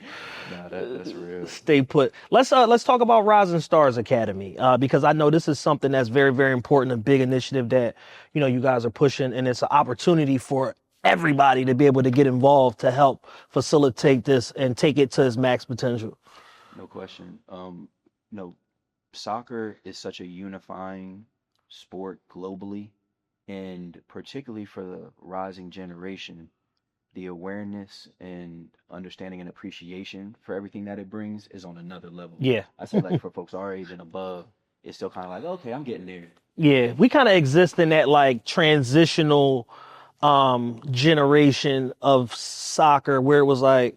No, that's real. Stay put. Let's talk about Rising Stars Academy because I know this is something that's very, very important, a big initiative that you guys are pushing, and it's an opportunity for everybody to be able to get involved to help facilitate this and take it to its max potential. No question. Soccer is such a unifying sport globally, and particularly for the rising generation, the awareness and understanding and appreciation for everything that it brings is on another level. Yeah. I say like for folks our age and above, it's still kind of like, okay, I'm getting there. Yeah, we kind of exist in that like transitional generation of soccer where it was like,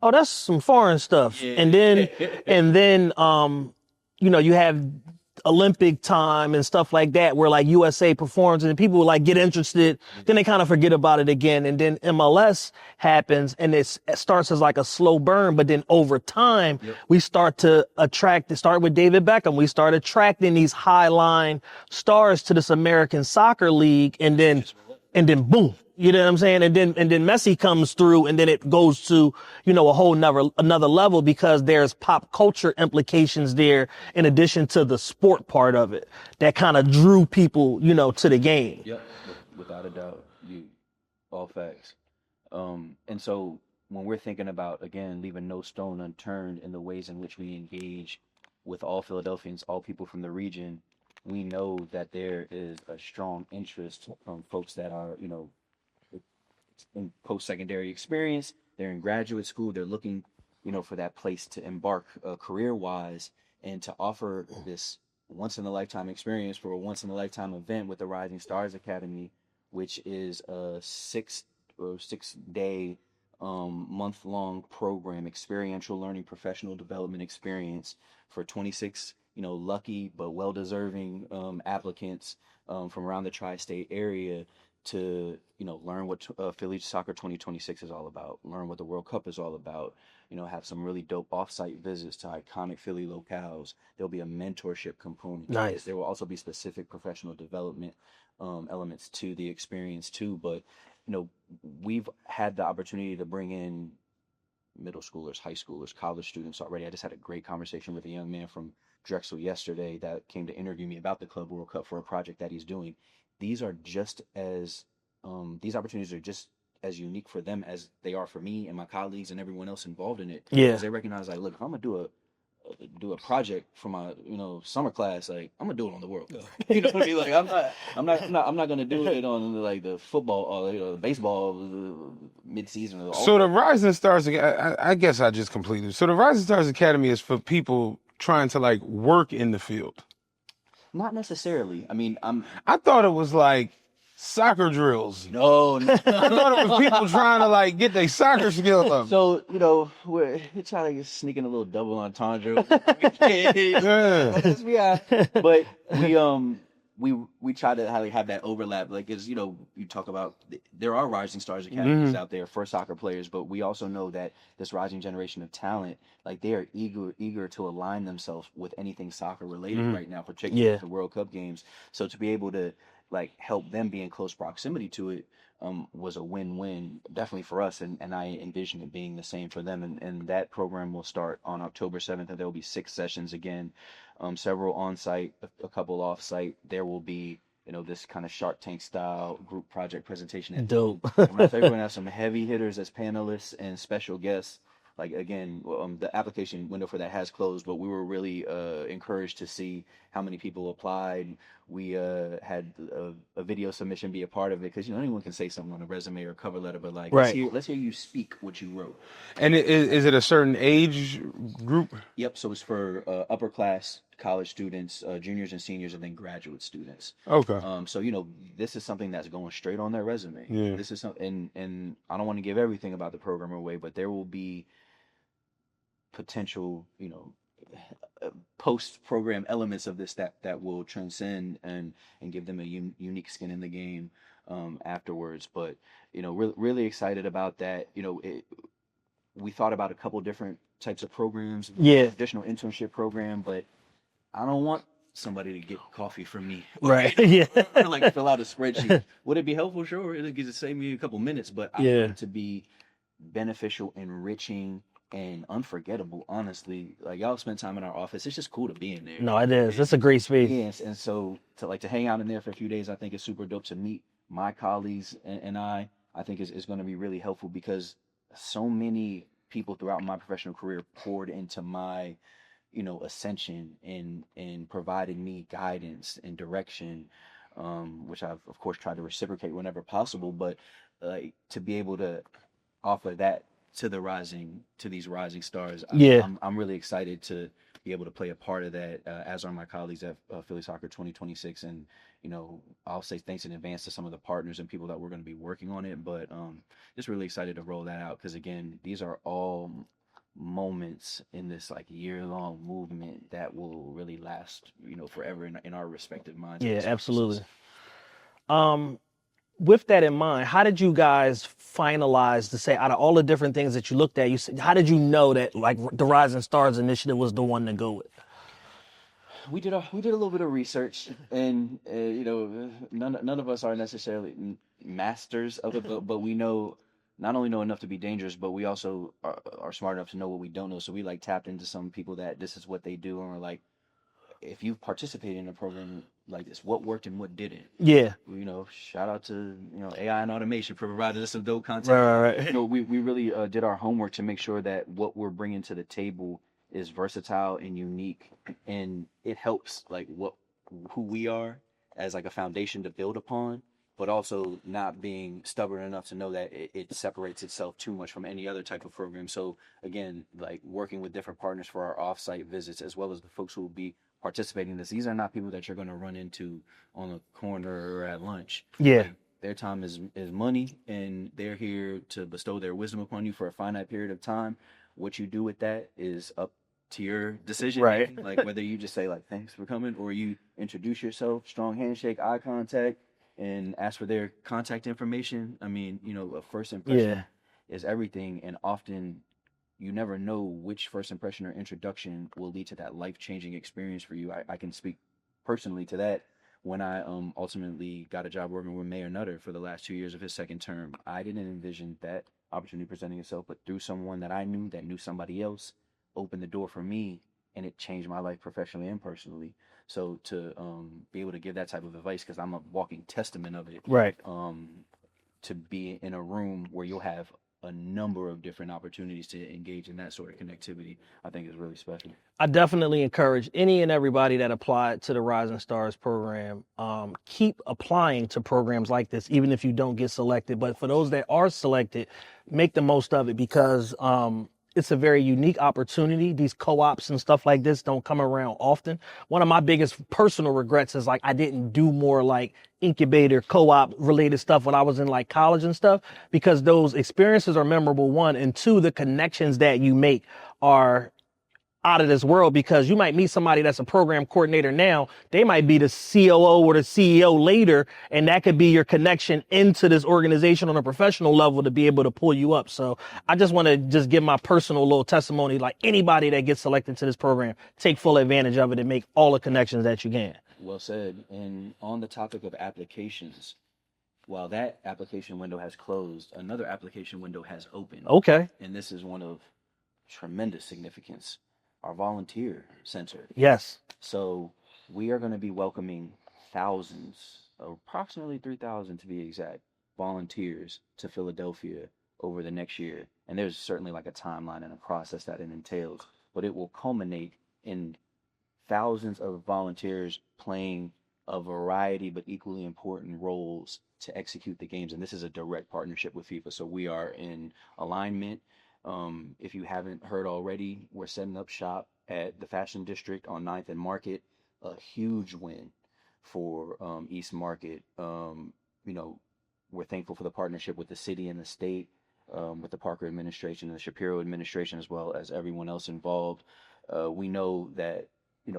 oh, that's some foreign stuff. Yeah. And then you have Olympic time and stuff like that where like USA performs and people like get interested, then they kind of forget about it again, and then MLS happens and it starts as like a slow burn, but then over time we start to start with David Beckham, we start attracting these highline stars to this American soccer league, and then boom, you know what I'm saying? And then Messi comes through, and then it goes to, a whole another level because there's pop culture implications there in addition to the sport part of it that kind of drew people, to the game. Yep, without a doubt. All facts. And so when we're thinking about, again, leaving no stone unturned in the ways in which we engage with all Philadelphians, all people from the region, we know that there is a strong interest from folks that are, in post-secondary experience, they're in graduate school, they're looking, for that place to embark career-wise, and to offer this once-in-a-lifetime experience for a once-in-a-lifetime event with the Rising Stars Academy, which is a six-day, month-long program, experiential learning, professional development experience for 26 lucky but well-deserving applicants from around the tri-state area to learn what Philly Soccer 2026 is all about, learn what the World Cup is all about, have some really dope off-site visits to iconic Philly locales. There'll be a mentorship component. Nice. There will also be specific professional development elements to the experience too. But we've had the opportunity to bring in middle schoolers, high schoolers, college students already. I just had a great conversation with a young man from Drexel yesterday that came to interview me about the Club World Cup for a project that he's doing. These are just as these opportunities are just as unique for them as they are for me and my colleagues and everyone else involved in it. Yeah. Because they recognize, like, look, if I'm gonna do a project for my summer class, like I'm gonna do it on the World Cup. You know what I mean? Like I'm not gonna do it on like the football or the baseball mid season. So the Rising Stars, I guess I just completed. So the Rising Stars Academy is for people trying to like work in the field. Not necessarily. I mean, I thought it was like soccer drills. no. I thought it was people trying to like get their soccer skill up. So we're trying to sneak in a little double entendre. Yeah. But we try to have that overlap. Like, as you talk about, there are Rising Stars academies out there for soccer players, but we also know that this rising generation of talent, like, they are eager to align themselves with anything soccer related right now, particularly with the World Cup games. So to be able to like help them be in close proximity to it was a win-win, definitely for us, and I envision it being the same for them. And that program will start on October 7th, and there will be 6 sessions again, several on-site, a couple off-site. There will be this kind of Shark Tank style group project presentation. Dope. When I tell you, we're gonna have some heavy hitters as panelists and special guests. Like, again, the application window for that has closed, but we were really encouraged to see how many people applied. We had a video submission be a part of it, because anyone can say something on a resume or cover letter, but like, Right. let's hear you speak what you wrote. And is it a certain age group? Yep. So it's for upper class college students, juniors and seniors, and then graduate students. Okay. So this is something that's going straight on their resume. Yeah. This is something, and I don't want to give everything about the program away, but there will be potential, post-program elements of this that will transcend and give them a unique skin in the game afterwards. But really excited about that. We thought about a couple different types of programs. Yeah. Additional internship program, but I don't want somebody to get coffee from me. Right. Yeah. Or like fill out a spreadsheet. Would it be helpful? Sure. It could save me a couple minutes, but I want it to be beneficial, enriching, and unforgettable. Honestly, like, y'all spend time in our office. It's just cool to be in there. No, it is. It's a great space. Yes, and so to hang out in there for a few days, I think is super dope. To meet my colleagues and I think is going to be really helpful, because so many people throughout my professional career poured into my ascension and provided me guidance and direction, which I've of course tried to reciprocate whenever possible. But like, to be able to offer that to these rising stars, I'm really excited to be able to play a part of that, as are my colleagues at Philly Soccer 2026. And I'll say thanks in advance to some of the partners and people that we're going to be working on it, but just really excited to roll that out, because again, these are all moments in this like year-long movement that will really last forever in our respective minds. Yeah, absolutely. With that in mind, how did you guys finalize to say, out of all the different things that you looked at, how did you know that like the Rising Stars initiative was the one to go with? We did a little bit of research, and none of us are necessarily masters of it, but we not only know enough to be dangerous, but we also are smart enough to know what we don't know. So we like tapped into some people that this is what they do, and we're like, if you've participated in a program like this, what worked and what didn't? Yeah. Shout out to AI and automation for providing us some dope content. Right. We really did our homework to make sure that what we're bringing to the table is versatile and unique, and it helps like who we are as like a foundation to build upon, but also not being stubborn enough to know that it separates itself too much from any other type of program. So again, like working with different partners for our off-site visits, as well as the folks who will be participating in this. These are not people that you're going to run into on the corner or at lunch. Yeah. Like, their time is money, and they're here to bestow their wisdom upon you for a finite period of time. What you do with that is up to your decision. Right. Like whether you just say like, thanks for coming, or you introduce yourself, strong handshake, eye contact, and ask for their contact information. I mean, a first impression is everything, and often you never know which first impression or introduction will lead to that life-changing experience for you. I can speak personally to that. When I ultimately got a job working with Mayor Nutter for the last 2 years of his second term, I didn't envision that opportunity presenting itself, but through someone that I knew that knew somebody else, opened the door for me, and it changed my life professionally and personally. So to be able to give that type of advice, because I'm a walking testament of it, Right. to be in a room where you'll have a number of different opportunities to engage in that sort of connectivity, I think is really special. I definitely encourage any and everybody that applied to the Rising Stars program, keep applying to programs like this, even if you don't get selected. But for those that are selected, make the most of it, because it's a very unique opportunity. These co-ops and stuff like this don't come around often. One of my biggest personal regrets is like I didn't do more like incubator co-op related stuff when I was in like college and stuff, because those experiences are memorable, one, and two, the connections that you make are out of this world, because you might meet somebody that's a program coordinator now, they might be the COO or the CEO later, and that could be your connection into this organization on a professional level to be able to pull you up. So I just want to just give my personal little testimony, like anybody that gets selected to this program, take full advantage of it and make all the connections that you can. Well said. And on the topic of applications, while that application window has closed, another application window has opened. Okay. And this is one of tremendous significance. Our volunteer center. Yes. So we are going to be welcoming thousands, approximately 3,000 to be exact, volunteers to Philadelphia over the next year. And there's certainly like a timeline and a process that it entails, but it will culminate in thousands of volunteers playing a variety but equally important roles to execute the games. And this is a direct partnership with FIFA. So we are in alignment. If you haven't heard already, we're setting up shop at the Fashion District on 9th and Market. A huge win for East Market. We're thankful for the partnership with the city and the state, with the Parker administration and the Shapiro administration, as well as everyone else involved. We know that,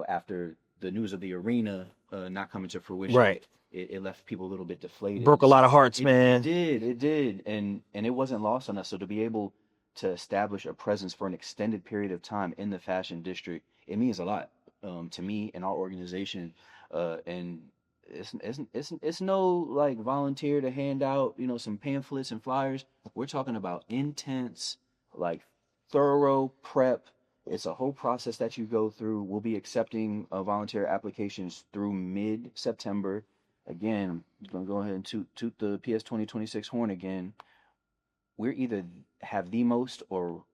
after the news of the arena not coming to fruition, Right. it left people a little bit deflated. Broke a lot of hearts, man. It did. And it wasn't lost on us. So to be able to establish a presence for an extended period of time in the Fashion District, it means a lot to me and our organization. And it's no like volunteer to hand out, some pamphlets and flyers. We're talking about intense, like thorough prep. It's a whole process that you go through. We'll be accepting volunteer applications through mid-September. Again, I'm going to go ahead and toot the PS 2026 horn again. We're either have the most or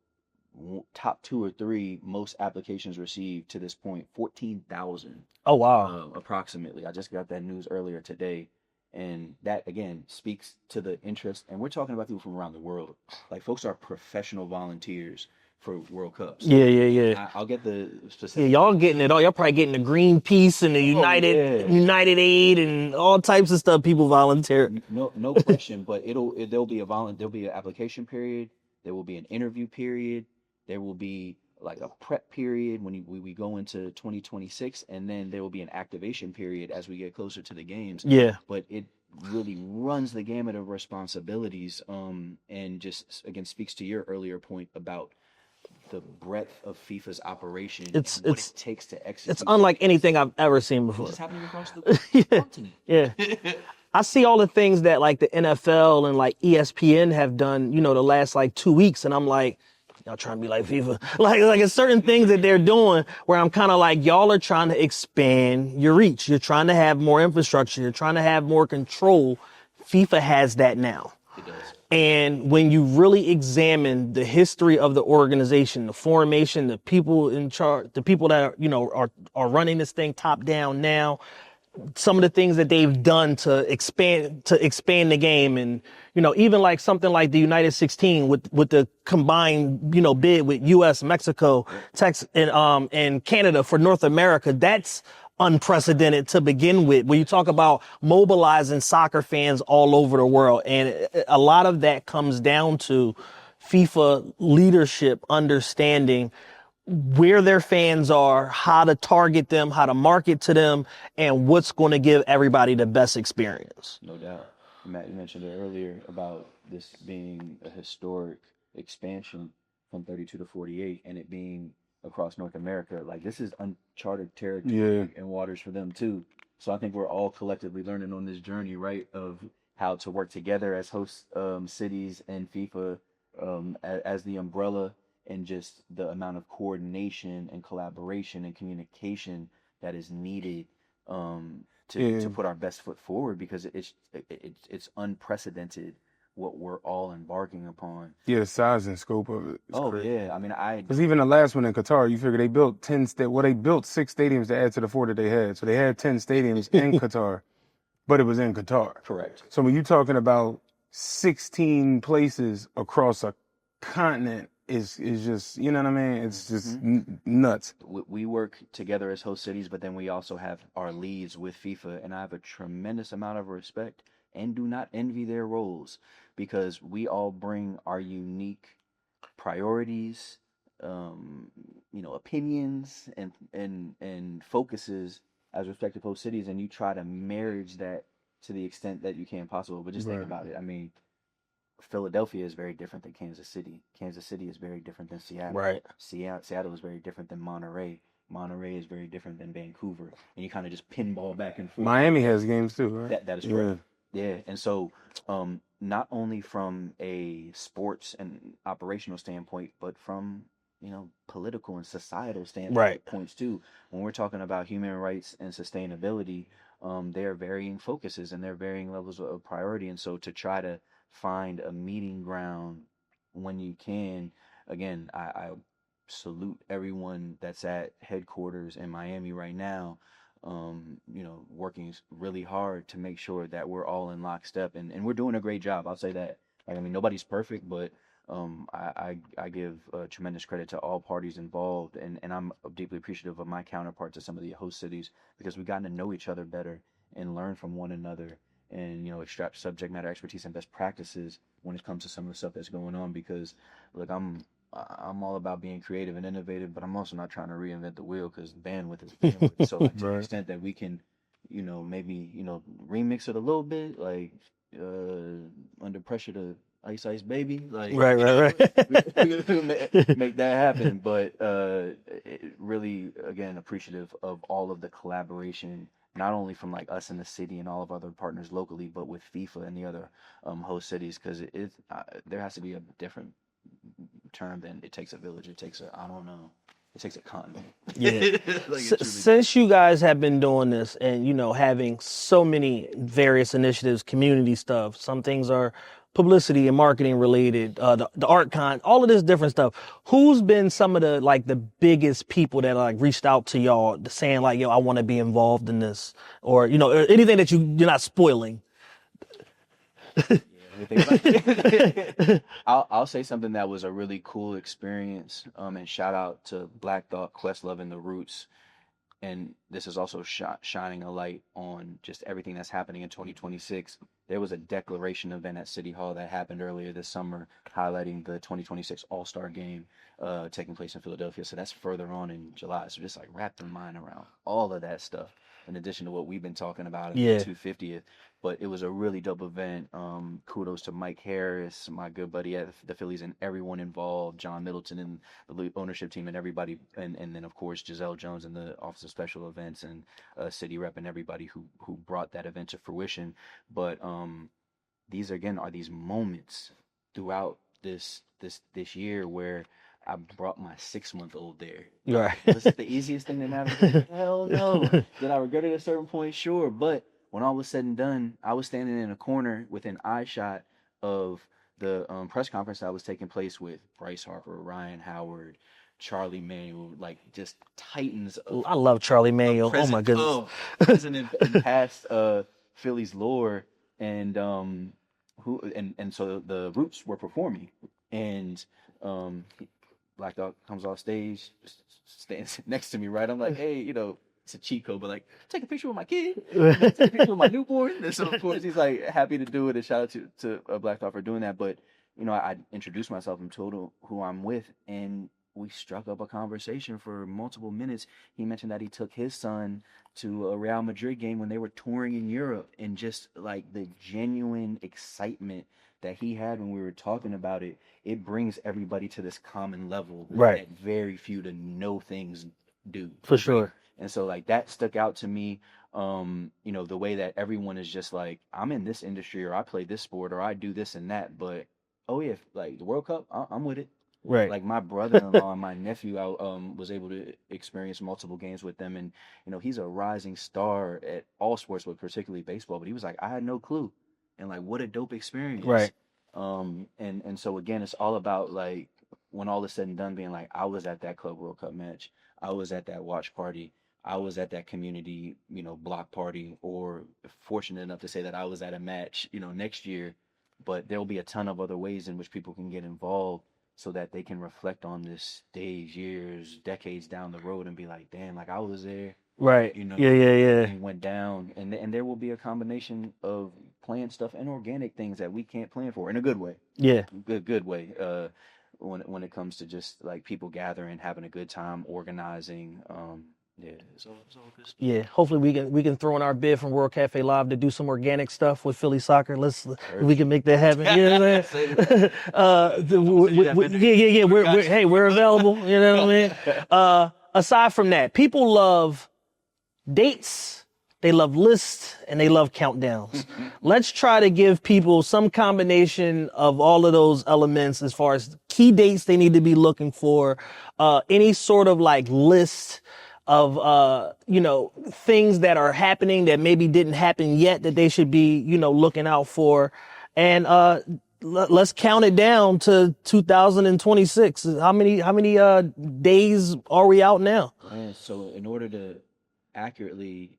top 2 or 3 most applications received to this point. 14,000. Oh, wow. Approximately. I just got that news earlier today. And that, again, speaks to the interest. And we're talking about people from around the world. Like, folks are professional volunteers for World Cups. Yeah. I'll get the specific. Yeah, y'all getting it all. Y'all probably getting the Greenpeace and the United Aid and all types of stuff. People volunteer. No question. But there'll be an application period. There will be an interview period. There will be like a prep period when we go into 2026, and then there will be an activation period as we get closer to the games. Yeah. But it really runs the gamut of responsibilities. And just again speaks to your earlier point about the breadth of FIFA's operation and what it takes to execute. It's unlike anything I've ever seen before. It's happening across the continent. Yeah. I see all the things that like the NFL and like ESPN have done, the last like 2 weeks, and I'm like, y'all trying to be like FIFA. Like it's certain things that they're doing where I'm kind of like, y'all are trying to expand your reach. You're trying to have more infrastructure. You're trying to have more control. FIFA has that now. It does. And when you really examine the history of the organization, the formation, the people in charge, the people that are running this thing top down now, some of the things that they've done to expand the game, and even like something like the United 16 with the combined bid with U.S., Mexico, Texas, and Canada for North America, that's unprecedented to begin with. When you talk about mobilizing soccer fans all over the world, and a lot of that comes down to FIFA leadership understanding where their fans are, how to target them, how to market to them, and what's going to give everybody the best experience. No doubt. Matt, you mentioned it earlier about this being a historic expansion from 32 to 48 and it being across North America. Like, this is uncharted territory and waters for them too. So I think we're all collectively learning on this journey, right, of how to work together as host cities and FIFA as the umbrella, and just the amount of coordination and collaboration and communication that is needed to put our best foot forward, because it's unprecedented what we're all embarking upon. Yeah, the size and scope of it is Oh crazy. yeah, I mean Because even the last one in Qatar, you figure they built they built 6 stadiums to add to the 4 that they had. So they had 10 stadiums in Qatar, but it was in Qatar. correct. So when you're talking about 16 places across a continent, is just, you know what I mean? It's just nuts. We work together as host cities, but then we also have our leads with FIFA, and I have a tremendous amount of respect and do not envy their roles, because we all bring our unique priorities, opinions and focuses as respective host cities, and you try to marriage that to the extent that you can possible. But just think Right. about it. I mean, Philadelphia is very different than Kansas City. Kansas City is very different than Seattle. Right. Seattle is very different than Monterey. Monterey is very different than Vancouver. And you kind of just pinball back and forth. Miami has games too, right? That is correct. Yeah. And so not only from a sports and operational standpoint, but from political and societal standpoints too. When we're talking about human rights and sustainability, there are varying focuses and there are varying levels of priority. And so to try to find a meeting ground when you can, again, I salute everyone that's at headquarters in Miami right now, working really hard to make sure that we're all in lockstep, and we're doing a great job. I'll say that. Like, I mean, nobody's perfect, but I give tremendous credit to all parties involved, and I'm deeply appreciative of my counterparts at some of the host cities, because we've gotten to know each other better and learn from one another, and extract subject matter expertise and best practices when it comes to some of the stuff that's going on. Because look, I'm all about being creative and innovative, but I'm also not trying to reinvent the wheel, because bandwidth is bandwidth. So like, to the Right. extent that we can, maybe remix it a little bit, like under pressure to Ice Baby, like Right. make that happen. But really, again, appreciative of all of the collaboration, not only from like us in the city and all of our other partners locally, but with FIFA and the other host cities, because there has to be a different term than it takes a village. It takes I don't know. It takes a continent. Yeah. Like, it truly Since you guys have been doing this and, having so many various initiatives, community stuff, some things are publicity and marketing related, the art all of this different stuff. Who's been some of the biggest people that reached out to y'all saying like, yo, I want to be involved in this, or, anything that you're not spoiling? I'll say something that was a really cool experience, and shout out to Black Thought, Questlove, and the Roots. And this is also shining a light on just everything that's happening in 2026. There was a declaration event at City Hall that happened earlier this summer, highlighting the 2026 All-Star Game taking place in Philadelphia. So that's further on in July. So just like wrap your mind around all of that stuff, in addition to what we've been talking about in the 250th. But it was a really dope event. Kudos to Mike Harris, my good buddy at the Phillies, and everyone involved, John Middleton and the ownership team and everybody, and then of course Giselle Jones and the Office of Special Events and City Rep and everybody who brought that event to fruition. But these again are these moments throughout this year where I brought my 6-month-old there. Right. Was it the easiest thing to navigate? Hell no. Did I regret it at a certain point? Sure. But when all was said and done, I was standing in a corner within eye shot of the press conference that was taking place with Bryce Harper, Ryan Howard, Charlie Manuel, like just titans of I love Charlie Manuel. Oh my goodness. Present and past Philly's lore, and so the Roots were performing, and Black Dog comes off stage, just stands next to me, right? I'm like, hey, it's a cheat code, but like, take a picture with my kid, take a picture with my newborn. And so of course he's like happy to do it, and shout out to Black Dog for doing that. But I introduced myself and told him who I'm with, and we struck up a conversation for multiple minutes. He mentioned that he took his son to a Real Madrid game when they were touring in Europe, and just like the genuine excitement that he had when we were talking about it, it brings everybody to this common level Right. that very few to no things do. For sure. And so like that stuck out to me. The way that everyone is just like, I'm in this industry, or I play this sport, or I do this and that, but Oh yeah, like the World Cup, I'm with it. Right. Like my brother-in-law and my nephew, I was able to experience multiple games with them, and he's a rising star at all sports, but particularly baseball. But he was like, I had no clue, and like what a dope experience. Right. And so again, it's all about like when all is said and done, being like, I was at that Club World Cup match, I was at that watch party, I was at that community, block party, or fortunate enough to say that I was at a match, next year. But there'll be a ton of other ways in which people can get involved so that they can reflect on this days, years, decades down the road and be like, damn, like I was there, Right. you know, Yeah. Yeah. Yeah. and went down. And there will be a combination of planned stuff and organic things that we can't plan for in a good way. Yeah. Good way. When it comes to just like people gathering, having a good time, organizing. Yeah, it's all good stuff. Yeah, hopefully we can throw in our bid from World Cafe Live to do some organic stuff with Philly soccer. We can make that happen. You know what I'm saying? Yeah. We're available. You know what I mean? Aside from that, people love dates, they love lists, and they love countdowns. Let's try to give people some combination of all of those elements as far as key dates they need to be looking for, any sort of like list of things that are happening that maybe didn't happen yet that they should be looking out for, and let's count it down to 2026. How many days are we out now? And so in order to accurately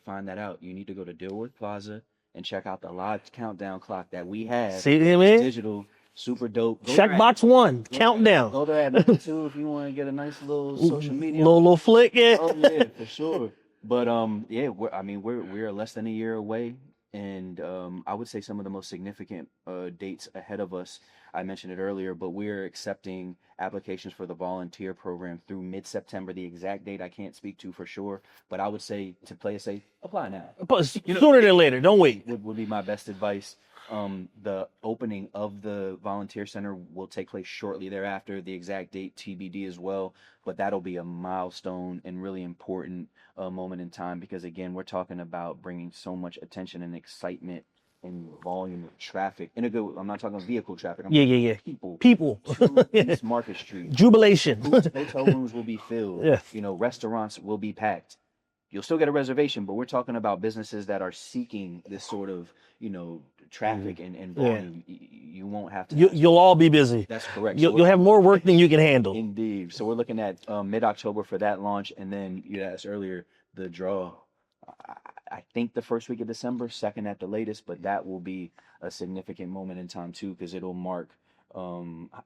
find that out, you need to go to Dilworth Plaza and check out the live countdown clock that we have. See what I mean? Digital, super dope. Check box 1, countdown. Go there at number 2 if you want to get a nice little social media. Little flick, yeah. Oh yeah, for sure. But yeah, we're less than a year away, and I would say some of the most significant dates ahead of us. I mentioned it earlier, but we're accepting applications for the volunteer program through mid-September. The exact date I can't speak to for sure, but I would say to play it safe, apply now. But sooner than later, don't wait. Would be my best advice. The opening of the volunteer center will take place shortly thereafter. The exact date TBD as well, but that'll be a milestone and really important moment in time, because again, we're talking about bringing so much attention and excitement and volume of traffic in a good. I'm not talking vehicle traffic. I'm Yeah. People. to East Market Street. Jubilation. Hotel rooms will be filled. Yeah. Restaurants will be packed. You'll still get a reservation, but we're talking about businesses that are seeking this sort of, traffic and volume. You won't have to. You'll all be busy. That's correct. You'll have more work than you can handle. Indeed. So we're looking at mid-October for that launch, and then you asked earlier the draw. I think the first week of December, second at the latest, but that will be a significant moment in time too, because it'll mark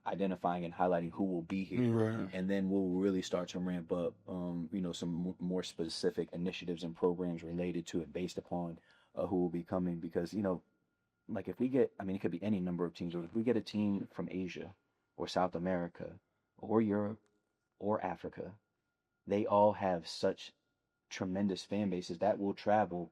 identifying and highlighting who will be here, Right. and then we'll really start to ramp up, some more specific initiatives and programs related to it based upon who will be coming. Because like if we get, it could be any number of teams, or if we get a team from Asia or South America or Europe or Africa, they all have such tremendous fan bases that will travel,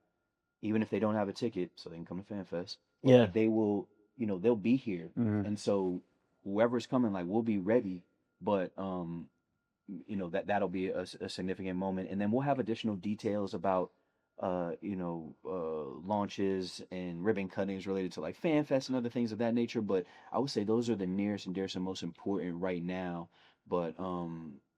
even if they don't have a ticket, so they can come to FanFest. Yeah. They will, they'll be here, Mhm. and so whoever's coming, like, we'll be ready. But that'll be a significant moment, and then we'll have additional details about launches and ribbon cuttings related to like FanFest and other things of that nature. But I would say those are the nearest and dearest and most important right now. But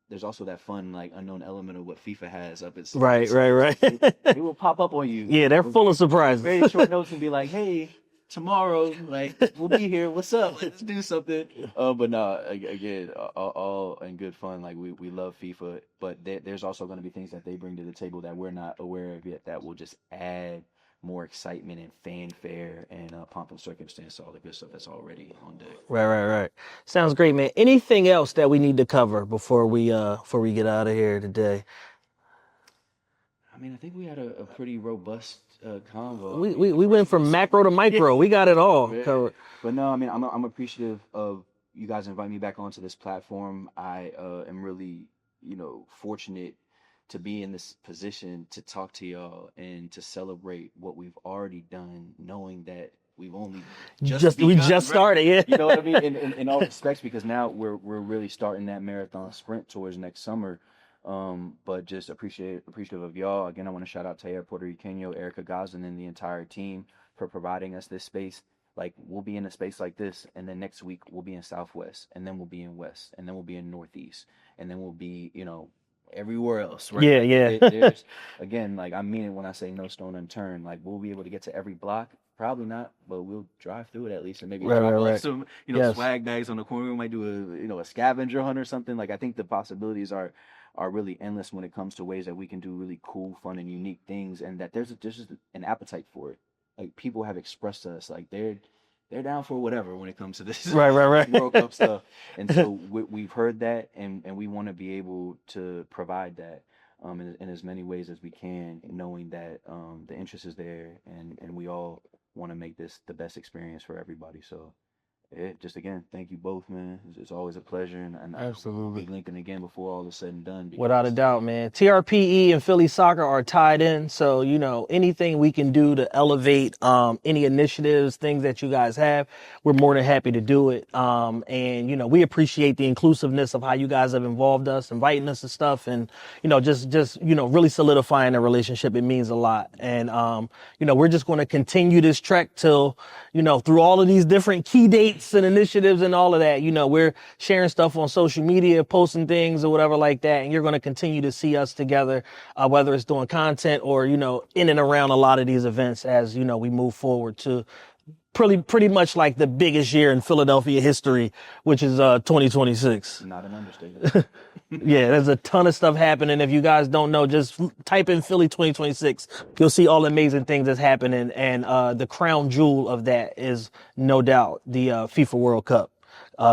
there's also that fun, like, unknown element of what FIFA has up its Right. It will pop up on you. Yeah, they're full of surprises. Very short notes and be like, hey, tomorrow, like, we'll be here. What's up? Let's do something. But no, again, all in good fun. Like, we love FIFA, but there's also going to be things that they bring to the table that we're not aware of yet that will just add more excitement and fanfare and pomp and circumstance to all the good stuff that's already on deck. Right. Sounds great, man. Anything else that we need to cover before we get out of here today? I think we had a pretty robust convo. We went from macro to micro. We got it all covered. But no, I'm appreciative of you guys inviting me back onto this platform. I am really, fortunate to be in this position to talk to y'all and to celebrate what we've already done, knowing that we've only just started. Yeah. You know what I mean? In all respects, because now we're really starting that marathon sprint towards next summer. But just appreciative of y'all. Again, I want to shout out Taya Puerto Riqueño, Erica Gazin, and the entire team for providing us this space. like we'll be in a space like this, and then next week we'll be in Southwest, and then we'll be in West, and then we'll be in Northeast, and then we'll be, everywhere else, right? Yeah, Like, yeah. there's again, like I mean it when I say no stone unturned. Like we'll be able to get to every block. Probably not, but we'll drive through it at least and maybe Right, drop right, off right. some, Yes. swag bags on the corner. We might do a scavenger hunt or something. Like I think the possibilities are really endless when it comes to ways that we can do really cool, fun, and unique things, and that there's just an appetite for it. Like people have expressed to us, like they're down for whatever when it comes to this Right. World Cup stuff, and so we've heard that, and we want to be able to provide that in as many ways as we can, knowing that the interest is there, and we all want to make this the best experience for everybody. So. Just again, thank you both, man. It's always a pleasure, and Absolutely. I'll be linking again before all is said and done. Without a doubt, man. TRPE and Philly Soccer are tied in. So, anything we can do to elevate any initiatives, things that you guys have, we're more than happy to do it. And, we appreciate the inclusiveness of how you guys have involved us, inviting us and stuff. And, just really solidifying the relationship. It means a lot. And, we're just going to continue this trek till, through all of these different key dates and initiatives and all of that. We're sharing stuff on social media, posting things or whatever like that. And you're going to continue to see us together, whether it's doing content or, in and around a lot of these events as, we move forward to pretty much like the biggest year in Philadelphia history, which is 2026. Not an understatement. Yeah, there's a ton of stuff happening. If you guys don't know, just type in Philly 2026. You'll see all the amazing things that's happening. And the crown jewel of that is no doubt the FIFA World Cup,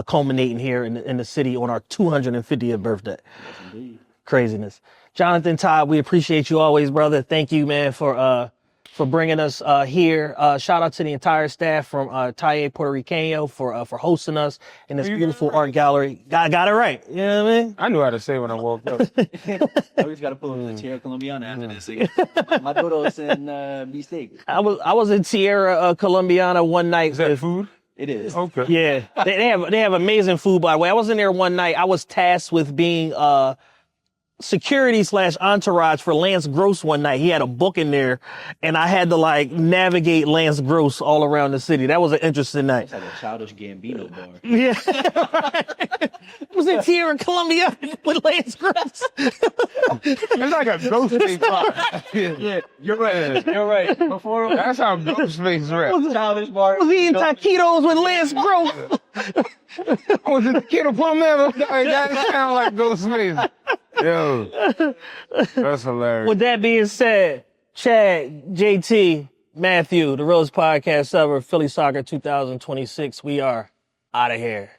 culminating here in the city on our 250th birthday. Yes, indeed. Craziness. Jonathan, Todd, we appreciate you always, brother. Thank you, man, for bringing us here. Shout out to the entire staff from Talle Puerto Riqueño for hosting us in this beautiful art gallery. Got it right. You know what I mean? I knew how to say when I woke up. I always got to pull up the Tierra Colombiana after this. Again. Maduros and beefsteak. I was in Tierra Colombiana one night. Is that food? It is. Okay. Yeah, they have amazing food, by the way. I was in there one night. I was tasked with being security / entourage for Lance Gross one night. He had a book in there, and I had to navigate Lance Gross all around the city. That was an interesting night. It's like a childish Gambino bar. Yeah. I was in Tierra Colombia with Lance Gross. It's like a Ghostface bar. Yeah, you're right. You're right. Before That's how Ghostface rap. childish bar. I was eating taquitos with Lance Gross. I was in the Kid of Palmetto. That sound like Ghostface. Yo, that's hilarious. With that being said, Chad, JT, Matthew, the Rose Podcast Server, Philly Soccer 2026, we are out of here.